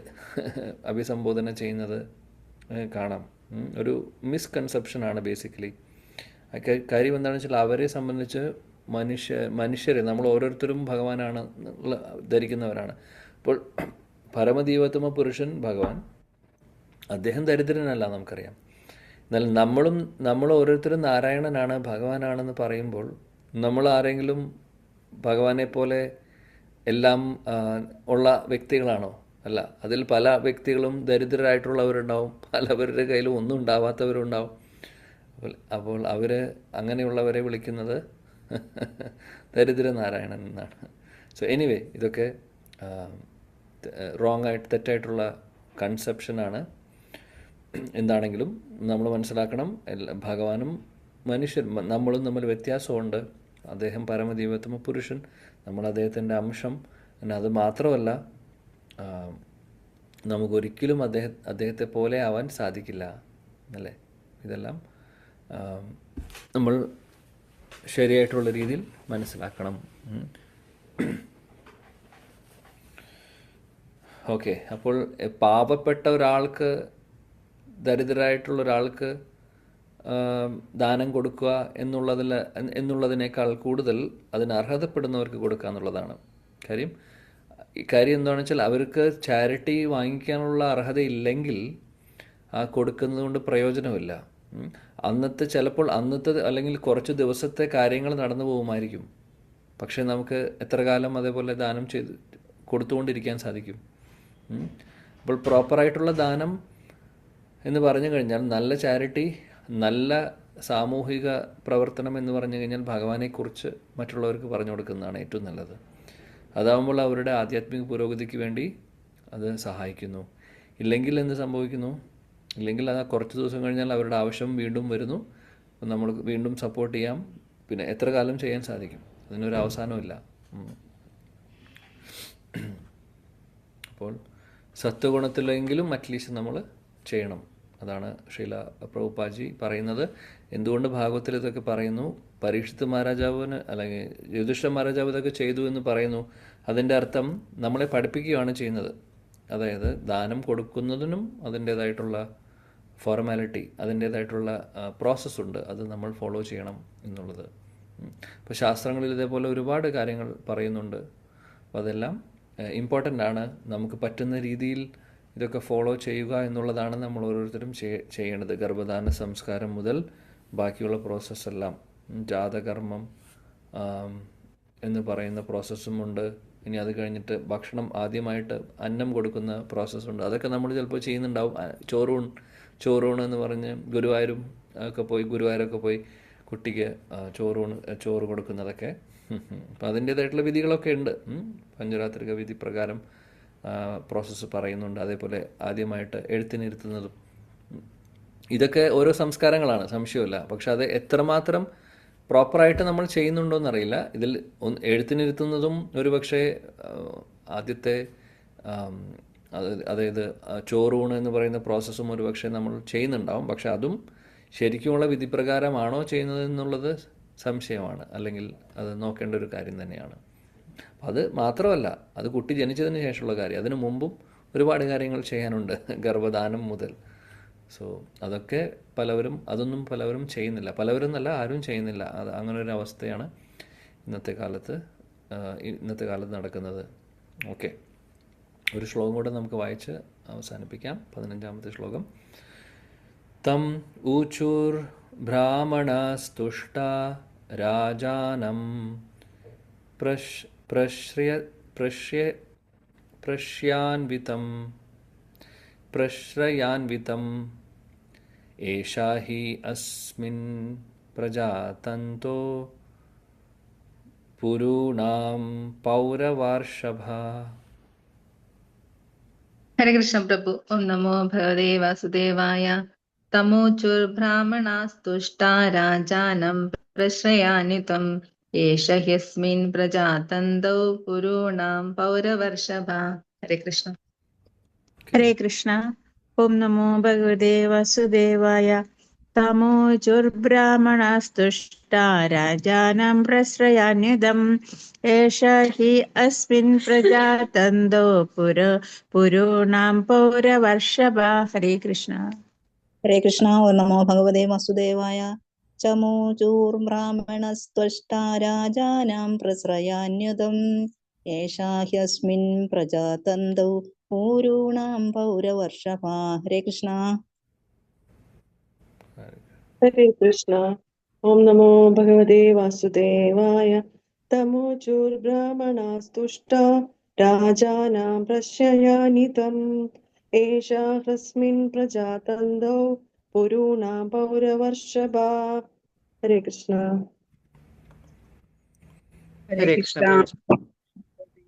Speaker 1: അഭിസംബോധന ചെയ്യുന്നത് കാണാം. ഒരു മിസ്കൺസെപ്ഷനാണ് ബേസിക്കലി. കാര്യം എന്താണെന്ന് വെച്ചാൽ അവരെ സംബന്ധിച്ച് മനുഷ്യരെ നമ്മൾ ഓരോരുത്തരും ഭഗവാനാണ് ധരിക്കുന്നവരാണ്. അപ്പോൾ പരമദൈവോത്തമ പുരുഷൻ ഭഗവാൻ, അദ്ദേഹം ദരിദ്രനല്ല, നമുക്കറിയാം. എന്നാൽ നമ്മൾ ഓരോരുത്തരും നാരായണനാണ്, ഭഗവാനാണെന്ന് പറയുമ്പോൾ നമ്മൾ ആരെങ്കിലും ഭഗവാനെ പോലെ എല്ലാം ഉള്ള വ്യക്തികളാണോ? അല്ല. അതിൽ പല വ്യക്തികളും ദരിദ്രരായിട്ടുള്ളവരുണ്ടാവും, പലവരുടെ കയ്യിലും ഒന്നും ഉണ്ടാവാത്തവരുണ്ടാവും. അപ്പോൾ അവർ അങ്ങനെയുള്ളവരെ വിളിക്കുന്നത് ദരിദ്രനാരായണൻ എന്നാണ്. സോ എനിവേ, ഇതൊക്കെ തെറ്റായിട്ടുള്ള കൺസെപ്ഷനാണ്. എന്താണെങ്കിലും നമ്മൾ മനസ്സിലാക്കണം, ഭഗവാനും മനുഷ്യൻ നമ്മളും തമ്മിൽ വ്യത്യാസമുണ്ട്. അദ്ദേഹം പരമദൈവോത്തമ പുരുഷൻ, നമ്മൾ അദ്ദേഹത്തിൻ്റെ അംശം. പിന്നെ അത് മാത്രമല്ല, നമുക്കൊരിക്കലും അദ്ദേഹത്തെ പോലെ ആവാൻ സാധിക്കില്ല, അല്ലേ? ഇതെല്ലാം നമ്മൾ ശരിയായിട്ടുള്ള രീതിയിൽ മനസ്സിലാക്കണം. ഓക്കെ. അപ്പോൾ പാവപ്പെട്ട ഒരാൾക്ക്, ദരിദ്രരായിട്ടുള്ള ഒരാൾക്ക് ദാനം കൊടുക്കുക എന്നുള്ളതിനേക്കാൾ കൂടുതൽ അതിന് അർഹതപ്പെടുന്നവർക്ക് കൊടുക്കുക എന്നുള്ളതാണ് കാര്യം. കാര്യം എന്താണെന്ന് വെച്ചാൽ, അവർക്ക് ചാരിറ്റി വാങ്ങിക്കാനുള്ള അർഹതയില്ലെങ്കിൽ ആ കൊടുക്കുന്നത് കൊണ്ട് പ്രയോജനമില്ല. ചിലപ്പോൾ അന്നത്തെ അല്ലെങ്കിൽ കുറച്ച് ദിവസത്തെ കാര്യങ്ങൾ നടന്നു പോകുമായിരിക്കും. പക്ഷേ നമുക്ക് എത്ര കാലം അതേപോലെ ദാനം കൊടുത്തുകൊണ്ടിരിക്കാൻ സാധിക്കും? അപ്പോൾ പ്രോപ്പറായിട്ടുള്ള ദാനം എന്ന് പറഞ്ഞു കഴിഞ്ഞാൽ, നല്ല ചാരിറ്റി, നല്ല സാമൂഹിക പ്രവർത്തനം എന്ന് പറഞ്ഞു കഴിഞ്ഞാൽ ഭഗവാനെക്കുറിച്ച് മറ്റുള്ളവർക്ക് പറഞ്ഞു കൊടുക്കുന്നതാണ് ഏറ്റവും നല്ലത്. അതാകുമ്പോൾ അവരുടെ ആധ്യാത്മിക പുരോഗതിക്ക് വേണ്ടി അത് സഹായിക്കുന്നു. ഇല്ലെങ്കിൽ എന്ത് സംഭവിക്കുന്നു? ഇല്ലെങ്കിൽ അത് കുറച്ച് ദിവസം കഴിഞ്ഞാൽ അവരുടെ ആവശ്യം വീണ്ടും വരുന്നു, നമ്മൾ വീണ്ടും സപ്പോർട്ട് ചെയ്യാം. പിന്നെ എത്ര കാലം ചെയ്യാൻ സാധിക്കും? അതിനൊരു അവസാനമില്ല. അപ്പോൾ സത്വഗുണത്തിലെങ്കിലും അറ്റ്ലീസ്റ്റ് നമ്മൾ ചെയ്യണം. അതാണ് ശ്രീല പ്രഭുപാദജി പറയുന്നത്. എന്തുകൊണ്ട് ഭാഗവത്തിൽ ഇതൊക്കെ പറയുന്നു? പരീക്ഷിത് മഹാരാജാവിന് അല്ലെങ്കിൽ യുധിഷ്ഠിര മഹാരാജാവ് ഇതൊക്കെ ചെയ്തു എന്ന് പറയുന്നു. അതിൻ്റെ അർത്ഥം നമ്മളെ പഠിപ്പിക്കുകയാണ് ചെയ്യുന്നത്. അതായത് ദാനം കൊടുക്കുന്നതിനും അതിൻ്റേതായിട്ടുള്ള ഫോർമാലിറ്റി, അതിൻ്റേതായിട്ടുള്ള പ്രോസസ്സുണ്ട്, അത് നമ്മൾ ഫോളോ ചെയ്യണം എന്നുള്ളത്. ഇപ്പോൾ ശാസ്ത്രങ്ങളിൽ ഇതേപോലെ ഒരുപാട് കാര്യങ്ങൾ പറയുന്നുണ്ട്. അപ്പോൾ അതെല്ലാം ഇമ്പോർട്ടൻ്റ് ആണ്. നമുക്ക് പറ്റുന്ന രീതിയിൽ ഇതൊക്കെ ഫോളോ ചെയ്യുക എന്നുള്ളതാണ് നമ്മൾ ഓരോരുത്തരും ചെയ്യേണ്ടത്. ഗർഭധാന സംസ്കാരം മുതൽ ബാക്കിയുള്ള പ്രോസസ്സെല്ലാം, ജാതകർമ്മം എന്ന് പറയുന്ന പ്രോസസ്സുമുണ്ട്. ഇനി അത് ഭക്ഷണം ആദ്യമായിട്ട് അന്നം കൊടുക്കുന്ന പ്രോസസ്സുണ്ട്. അതൊക്കെ നമ്മൾ ചിലപ്പോൾ ചെയ്യുന്നുണ്ടാവും. ചോറൂണ് എന്ന് പറഞ്ഞ് ഗുരുവായൂരൊക്കെ പോയി കുട്ടിക്ക് ചോറ് കൊടുക്കുന്നതൊക്കെ. അപ്പം അതിൻ്റേതായിട്ടുള്ള വിധികളൊക്കെ ഉണ്ട്. പഞ്ചരാത്രിക വിധി പ്രകാരം പ്രോസസ്സ് പറയുന്നുണ്ട്. അതേപോലെ ആദ്യമായിട്ട് എഴുത്തിനിരുത്തുന്നതും, ഇതൊക്കെ ഓരോ സംസ്കാരങ്ങളാണ്, സംശയമില്ല. പക്ഷെ അത് എത്രമാത്രം പ്രോപ്പറായിട്ട് നമ്മൾ ചെയ്യുന്നുണ്ടോയെന്നറിയില്ല. ഇതിൽ എഴുത്തിനിരുത്തുന്നതും ഒരുപക്ഷെ ആദ്യത്തെ അതായത് ചോറൂണ് എന്ന് പറയുന്ന പ്രോസസ്സും ഒരുപക്ഷെ നമ്മൾ ചെയ്യുന്നുണ്ടാവും. പക്ഷെ അതും ശരിക്കുമുള്ള വിധിപ്രകാരമാണോ ചെയ്യുന്നത് എന്നുള്ളത് സംശയമാണ്, അല്ലെങ്കിൽ അത് നോക്കേണ്ട ഒരു കാര്യം തന്നെയാണ്. അത് മാത്രമല്ല, അത് കുട്ടി ജനിച്ചതിന് ശേഷമുള്ള കാര്യം. അതിനു മുമ്പും ഒരുപാട് കാര്യങ്ങൾ ചെയ്യാനുണ്ട്, ഗർഭധാനം മുതൽ. സോ അതൊക്കെ അതൊന്നും പലവരും ചെയ്യുന്നില്ല. പലവരും എന്നല്ല, ആരും ചെയ്യുന്നില്ല. അത് അങ്ങനൊരു അവസ്ഥയാണ് ഇന്നത്തെ കാലത്ത് നടക്കുന്നത്. ഓക്കെ, ഒരു ശ്ലോകം കൂടെ നമുക്ക് വായിച്ച് അവസാനിപ്പിക്കാം. 15ാമത്തെ ശ്ലോകം. തം ഊചൂർ ബ്രാഹ്മണസ്തുഷ്ടാ രാജാനം പ്രശ്രയാൻവിതം ഏഷാ ഹി അസ്മിൻ പ്രജാതന്തോ പുരൂണാം പൗരവാർഷഭ.
Speaker 3: ഹരേ കൃഷ്ണ പ്രഭു. ഓം നമോ ഭഗവതേ വാസുദേവായ. തമോചുർബ്രാഹ്മണാസ്തുഷ്ടാ രാജാനം പ്രശ്രയാനിത്വം ഏഷ ഹ്യസ്മിൻ പ്രജാതന്തൗ പുരൂണാം പൗരവർഷഭ. ഹരേ കൃഷ്ണ.
Speaker 4: ഹരേ കൃഷ്ണ. ഓം നമോ ഭഗവതേ വാസുദേവായ. തമോചുർബ്രാഹ്മണസ്തുഷ്ടാ രാജാനം പ്രശ്രയാന്യുതം ഏഷ ഹി അസ്മിൻ പ്രജാതന്തോ പുരൂണാം പൗരവർഷഭ. ഹരേ കൃഷ്ണ.
Speaker 9: ഹരേ കൃഷ്ണ. ഓം നമോ ഭഗവതേ വാസുദേവായ. ചമോചൂർബ്രാഹ്മണസ്ത്വഷ്ടാ രാജാനാം പ്രശ്രയാന്യുതം ഏഷാ ഹ്യസ്മിൻ പ്രജാതന്തൗ ഊരൂണാം പൗരവർഷഭാ. ഹരേ കൃഷ്ണ.
Speaker 7: ഹരേ കൃഷ്ണ. ഓം നമോ ഭഗവതേ വാസുദേവായ. തമോചുർബ്രാഹ്മണാസ്തുഷ്ട രാജാനാം പ്രശ്യയാനിതം. ഏഷാ ഹ്രസ്മിൻ പ്രജാതന്തൗ പുരൂണാം പൗരവർഷഭാ. ഹരേ കൃഷ്ണ.
Speaker 2: ഹരേ
Speaker 6: ഹരേ കൃഷ്ണ
Speaker 2: കൃഷ്ണ.
Speaker 6: പ്രഭുജി.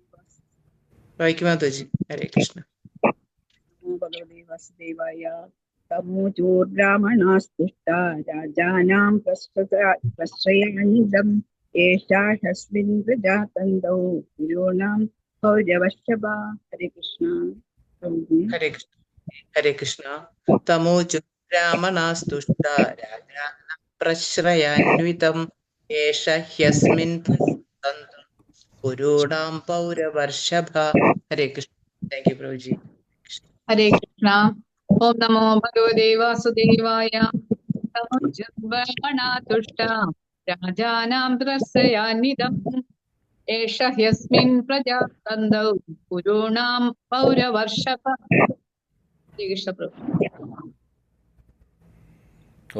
Speaker 6: വായിക്കും മാതാജി. ഹരേ കൃഷ്ണ.
Speaker 5: നമോ ഭഗവതേ വാസുദേവായ. തമോചൂർബ്രാഹ്മണാസ്തുഷ്ടാ രാജാനാം പ്രശ്രയാണിദം. ഏഷാ ഹസ്മിൻ പ്രജാതന്തൗ പുരൂണാം പൗരവർഷഭാ. ഹരേ കൃഷ്ണ. പ്രഭുജി.
Speaker 6: ഹരേ കൃഷ്ണ. ഹരേ കൃഷ്ണ. തമോജു ബ്രാഹ്മണാസ്തുഷ്ട രാജാനം പ്രശ്രയാന്വിതം. ഏഷ ഹ്യസ്മിൻ തന്തു പുരൂണാം പൗരവർഷഭ. ഹരേ കൃഷ്ണ. താങ്ക് യു പ്രഭുജി.
Speaker 2: ഹരേ കൃഷ്ണ. ഓം നമോ ഭഗവതേ വാസുദേവായ. തമോജുർബ്രാഹ്മണാതുഷ്ട രാജാനാം ത്രസ്സയാനിദം. ഏഷ ഹ്യസ്മിൻ പ്രജാതന്തൗ പുരൂണാം പൗരവർഷഭ. ഹരേ കൃഷ്ണ പ്രഭു.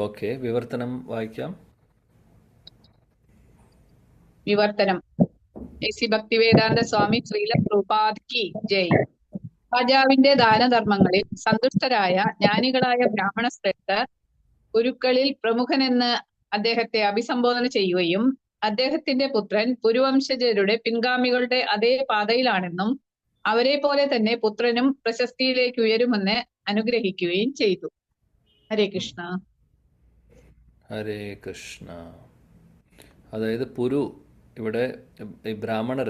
Speaker 1: ഓക്കെ, വിവർത്തനം വായിക്കാം.
Speaker 2: വിവർത്തനം. എ.സി. ഭക്തിവേദാന്ത സ്വാമി ശ്രീല പ്രഭുപാദ് കി ജയ്. രാജാവിന്റെ ദാനധർമ്മങ്ങളിൽ സന്തുഷ്ടരായ ജ്ഞാനികളായ ബ്രാഹ്മണ ശ്രേഷ്ഠർ ഗുരുക്കളിൽ പ്രമുഖനെന്ന് അദ്ദേഹത്തെ അഭിസംബോധന ചെയ്യുകയും അദ്ദേഹത്തിന്റെ പുത്രൻ പുരുവംശജരുടെ പിൻഗാമികളുടെ അതേ പാതയിലാണെന്നും അവരെ പോലെ തന്നെ പുത്രനും പ്രശസ്തിയിലേക്ക് ഉയരുമെന്ന് അനുഗ്രഹിക്കുകയും ചെയ്തു. ഹരേ കൃഷ്ണ.
Speaker 1: ഹരേ കൃഷ്ണ. അതായത് പുരു ഇവിടെ ഈ ബ്രാഹ്മണർ,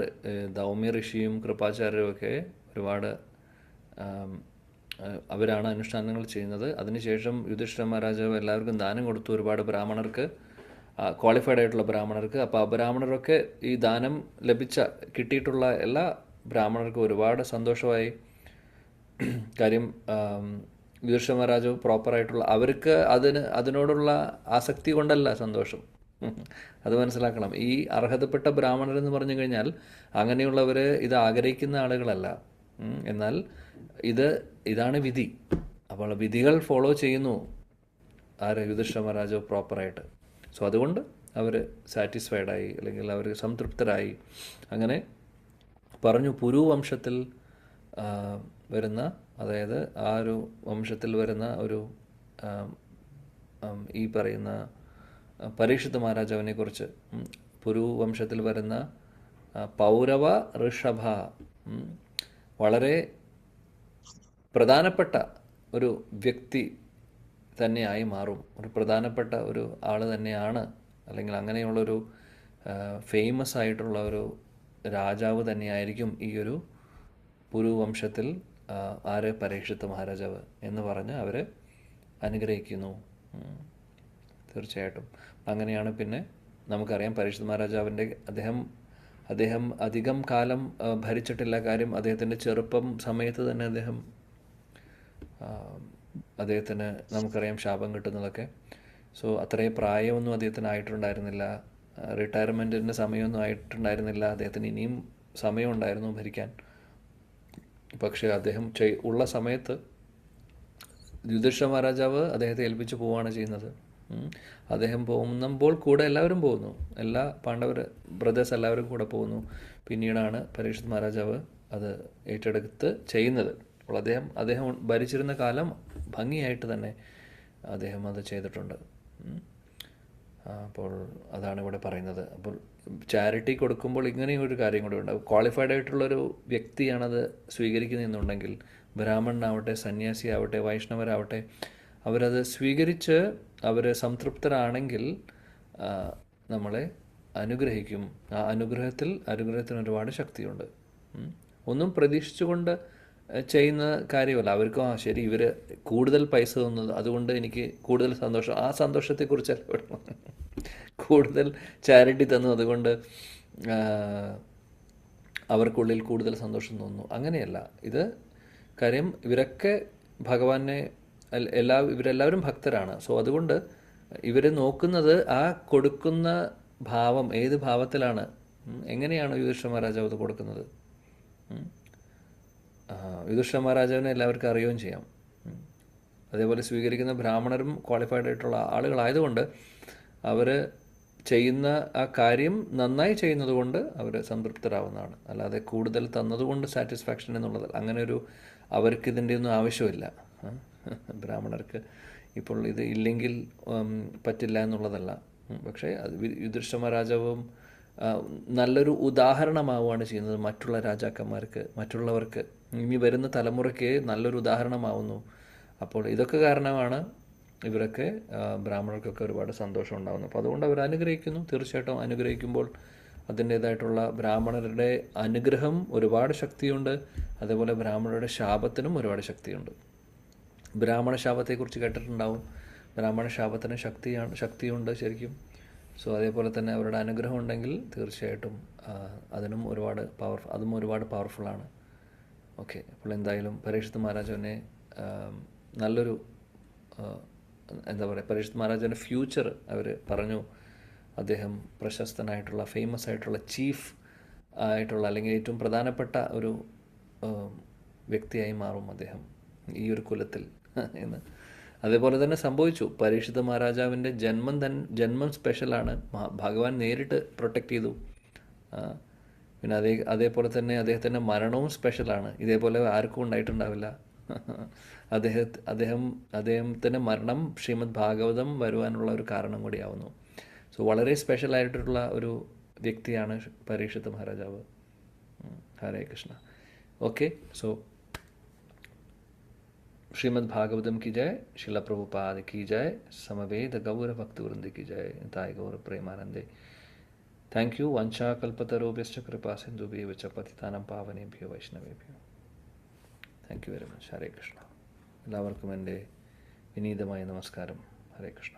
Speaker 1: ദൗമ്യ ഋഷിയും കൃപാചാര്യരും ഒക്കെ ഒരുപാട് അവരാണ് അനുഷ്ഠാനങ്ങൾ ചെയ്യുന്നത്. അതിനുശേഷം യുധിഷ്ഠിര മഹാരാജാവ് എല്ലാവർക്കും ദാനം കൊടുത്തു, ഒരുപാട് ബ്രാഹ്മണർക്ക്, ക്വാളിഫൈഡ് ആയിട്ടുള്ള ബ്രാഹ്മണർക്ക്. അപ്പോൾ ആ ബ്രാഹ്മണരൊക്കെ ഈ ദാനം കിട്ടിയിട്ടുള്ള എല്ലാ ബ്രാഹ്മണർക്കും ഒരുപാട് സന്തോഷമായി. കാര്യം യുധിഷ്ഠിര മഹാരാജാവ് പ്രോപ്പറായിട്ടുള്ള അവർക്ക് അതിനോടുള്ള ആസക്തി കൊണ്ടല്ല സന്തോഷം. അത് മനസ്സിലാക്കണം. ഈ അർഹതപ്പെട്ട ബ്രാഹ്മണരെന്ന് പറഞ്ഞു കഴിഞ്ഞാൽ അങ്ങനെയുള്ളവർ ഇത് ആഗ്രഹിക്കുന്ന ആളുകളല്ല. എന്നാൽ ഇതാണ് വിധി. അപ്പോൾ വിധികൾ ഫോളോ ചെയ്യുന്നു യുധിഷ്ഠിര മഹാരാജാവ് പ്രോപ്പറായിട്ട്. സോ അതുകൊണ്ട് അവർ സാറ്റിസ്ഫൈഡായി, അല്ലെങ്കിൽ അവർ സംതൃപ്തരായി. അങ്ങനെ പറഞ്ഞു, പുരു വംശത്തിൽ വരുന്ന, അതായത് ആ ഒരു വംശത്തിൽ വരുന്ന ഒരു ഈ പറയുന്ന പരീക്ഷിത് മഹാരാജാവിനെ കുറിച്ച്, പുരു വംശത്തിൽ വരുന്ന പൗരവ ഋഷഭ, വളരെ പ്രധാനപ്പെട്ട ഒരു വ്യക്തി തന്നെയായി മാറും. ഒരു പ്രധാനപ്പെട്ട ഒരു ആൾ തന്നെയാണ്, അല്ലെങ്കിൽ അങ്ങനെയുള്ളൊരു ഫേമസ് ആയിട്ടുള്ള ഒരു രാജാവ് തന്നെയായിരിക്കും ഈ ഒരു പുരുവംശത്തിൽ പരീക്ഷിത് മഹാരാജാവ് എന്ന് പറഞ്ഞ് അവരെ അനുഗ്രഹിക്കുന്നു. തീർച്ചയായിട്ടും അങ്ങനെയാണ്. പിന്നെ നമുക്കറിയാം പരീക്ഷിത് മഹാരാജാവിൻ്റെ അദ്ദേഹം അധികം കാലം ഭരിച്ചിട്ടില്ല. കാര്യം അദ്ദേഹത്തിൻ്റെ ചെറുപ്പം സമയത്ത് തന്നെ അദ്ദേഹത്തിന് നമുക്കറിയാം ശാപം കിട്ടുന്നതൊക്കെ. സോ അത്രയും പ്രായമൊന്നും അദ്ദേഹത്തിന് ആയിട്ടുണ്ടായിരുന്നില്ല, റിട്ടയർമെൻറ്റിൻ്റെ സമയമൊന്നും ആയിട്ടുണ്ടായിരുന്നില്ല. അദ്ദേഹത്തിന് ഇനിയും സമയമുണ്ടായിരുന്നു ഭരിക്കാൻ. പക്ഷേ അദ്ദേഹം ഉള്ള സമയത്ത് യുധിഷ്ഠിര മഹാരാജാവ് അദ്ദേഹത്തെ ഏൽപ്പിച്ച് പോവുകയാണ് ചെയ്യുന്നത്. അദ്ദേഹം പോകുമ്പോൾ കൂടെ എല്ലാവരും പോകുന്നു, എല്ലാ ബ്രദേഴ്സ് എല്ലാവരും കൂടെ പോകുന്നു. പിന്നീടാണ് പരീക്ഷിത് മഹാരാജാവ് അത് ഏറ്റെടുത്ത് ചെയ്യുന്നത്. അപ്പോൾ അദ്ദേഹം ഭരിച്ചിരുന്ന കാലം ഭംഗിയായിട്ട് തന്നെ അദ്ദേഹം അത് ചെയ്തിട്ടുണ്ട്. അപ്പോൾ അതാണ് ഇവിടെ പറയുന്നത്. അപ്പോൾ ചാരിറ്റി കൊടുക്കുമ്പോൾ ഇങ്ങനെയൊരു കാര്യം കൂടെ ഉണ്ട്. ക്വാളിഫൈഡ് ആയിട്ടുള്ളൊരു വ്യക്തിയാണത് സ്വീകരിക്കുന്നതെന്നുണ്ടെങ്കിൽ, ബ്രാഹ്മണനാവട്ടെ, സന്യാസിയാവട്ടെ, വൈഷ്ണവരാവട്ടെ, അവരത് സ്വീകരിച്ച് അവർ സംതൃപ്തരാണെങ്കിൽ നമ്മളെ അനുഗ്രഹിക്കും. ആ അനുഗ്രഹത്തിന് ഒരുപാട് ശക്തിയുണ്ട്. ഒന്നും പ്രതീക്ഷിച്ചുകൊണ്ട് ചെയ്യുന്ന കാര്യമല്ല. അവർക്കും ശരി, ഇവർ കൂടുതൽ പൈസ തന്നത് അതുകൊണ്ട് എനിക്ക് കൂടുതൽ സന്തോഷം, ആ സന്തോഷത്തെക്കുറിച്ചല്ല ഇവിടെ. കൂടുതൽ ചാരിറ്റി തന്നു അതുകൊണ്ട് അവർക്കുള്ളിൽ കൂടുതൽ സന്തോഷം തോന്നുന്നു, അങ്ങനെയല്ല ഇത്. കാര്യം ഇവരൊക്കെ ഭഗവാനെ ഇവരെല്ലാവരും ഭക്തരാണ്. സോ അതുകൊണ്ട് ഇവർ നോക്കുന്നത് ആ കൊടുക്കുന്ന ഭാവം ഏത് ഭാവത്തിലാണ്, എങ്ങനെയാണ് യുധിഷ്ഠിര മഹാരാജാവ് അത് കൊടുക്കുന്നത്. യുധിഷ്ഠിര മഹാരാജാവിനെ എല്ലാവർക്കും അറിയുകയും ചെയ്യാം. അതേപോലെ സ്വീകരിക്കുന്ന ബ്രാഹ്മണരും ക്വാളിഫൈഡ് ആയിട്ടുള്ള ആളുകളായതുകൊണ്ട് അവർ ചെയ്യുന്ന ആ കാര്യം നന്നായി ചെയ്യുന്നത് കൊണ്ട് അവർ സംതൃപ്തരാവുന്നതാണ്. അല്ലാതെ കൂടുതൽ തന്നതുകൊണ്ട് സാറ്റിസ്ഫാക്ഷൻ എന്നുള്ളത് അങ്ങനെ ഒരു അവർക്ക് ഇതിൻ്റെ ഒന്നും ആവശ്യമില്ല. ബ്രാഹ്മണർക്ക് ഇപ്പോൾ ഇത് ഇല്ലെങ്കിൽ പറ്റില്ല എന്നുള്ളതല്ല. പക്ഷേ അത് യുധിഷ്ഠിര മഹാരാജാവും നല്ലൊരു ഉദാഹരണമാവുകയാണ് ചെയ്യുന്നത് മറ്റുള്ള രാജാക്കന്മാർക്ക്, മറ്റുള്ളവർക്ക്, ഇനി വരുന്ന തലമുറയ്ക്ക് നല്ലൊരു ഉദാഹരണമാവുന്നു. അപ്പോൾ ഇതൊക്കെ കാരണമാണ് ഇവരൊക്കെ ബ്രാഹ്മണർക്കൊക്കെ ഒരുപാട് സന്തോഷം ഉണ്ടാകുന്നു. അപ്പോൾ അതുകൊണ്ട് അവർ അനുഗ്രഹിക്കുന്നു. തീർച്ചയായിട്ടും അനുഗ്രഹിക്കുമ്പോൾ അതിൻ്റേതായിട്ടുള്ള ബ്രാഹ്മണരുടെ അനുഗ്രഹം ഒരുപാട് ശക്തിയുണ്ട്. അതേപോലെ ബ്രാഹ്മണരുടെ ശാപത്തിനും ഒരുപാട് ശക്തിയുണ്ട്. ബ്രാഹ്മണ ശാപത്തെക്കുറിച്ച് കേട്ടിട്ടുണ്ടാവും. ബ്രാഹ്മണ ശാപത്തിന് ശക്തിയുണ്ട് ശരിക്കും. സോ അതേപോലെ തന്നെ അവരുടെ അനുഗ്രഹം ഉണ്ടെങ്കിൽ തീർച്ചയായിട്ടും അതും ഒരുപാട് പവർഫുള്ളാണ്. ഓക്കെ, അപ്പോൾ എന്തായാലും പരീക്ഷിത് മഹാരാജാവിനെ നല്ലൊരു എന്താ പറയുക, പരീക്ഷിത് മഹാരാജാവിൻ്റെ ഫ്യൂച്ചർ അവർ പറഞ്ഞു. അദ്ദേഹം പ്രശസ്തനായിട്ടുള്ള, ഫേമസ് ആയിട്ടുള്ള, ചീഫ് ആയിട്ടുള്ള, അല്ലെങ്കിൽ ഏറ്റവും പ്രധാനപ്പെട്ട ഒരു വ്യക്തിയായി മാറും അദ്ദേഹം ഈ ഒരു കുലത്തിൽ എന്ന്. അതേപോലെ തന്നെ സംഭവിച്ചു. പരീക്ഷിത് മഹാരാജാവിൻ്റെ ജന്മം സ്പെഷ്യലാണ്. ഭഗവാൻ നേരിട്ട് പ്രൊട്ടക്റ്റ് ചെയ്തു. പിന്നെ അതേപോലെ തന്നെ അദ്ദേഹത്തിൻ്റെ മരണവും സ്പെഷ്യലാണ്. ഇതേപോലെ ആർക്കും ഉണ്ടായിട്ടുണ്ടാവില്ല. അദ്ദേഹത്തിൻ്റെ മരണം ശ്രീമദ് ഭാഗവതം വരുവാനുള്ള ഒരു കാരണം കൂടിയാവുന്നു. സോ വളരെ സ്പെഷ്യലായിട്ടുള്ള ഒരു വ്യക്തിയാണ് പരീക്ഷിത് മഹാരാജാവ്. ഹരേ കൃഷ്ണ. ഓക്കെ, സോ श्रीमद् भागवतम की जय, शिला प्रभुपाद की जय, समवेद गौर भक्त वृंद की जय, ताय गौर प्रेमानंदे. Thank you. वंशा कल्पतरुभ्यश्च कृपा सिन्धुभ्यः च पतितानां पावनेभ्यो वैष्णवेभ्यो. Thank you very much. Hare Krishna. എല്ലാവർക്കും എൻ്റെ വിനീതമായ നമസ്കാരം. ഹരേ കൃഷ്ണ.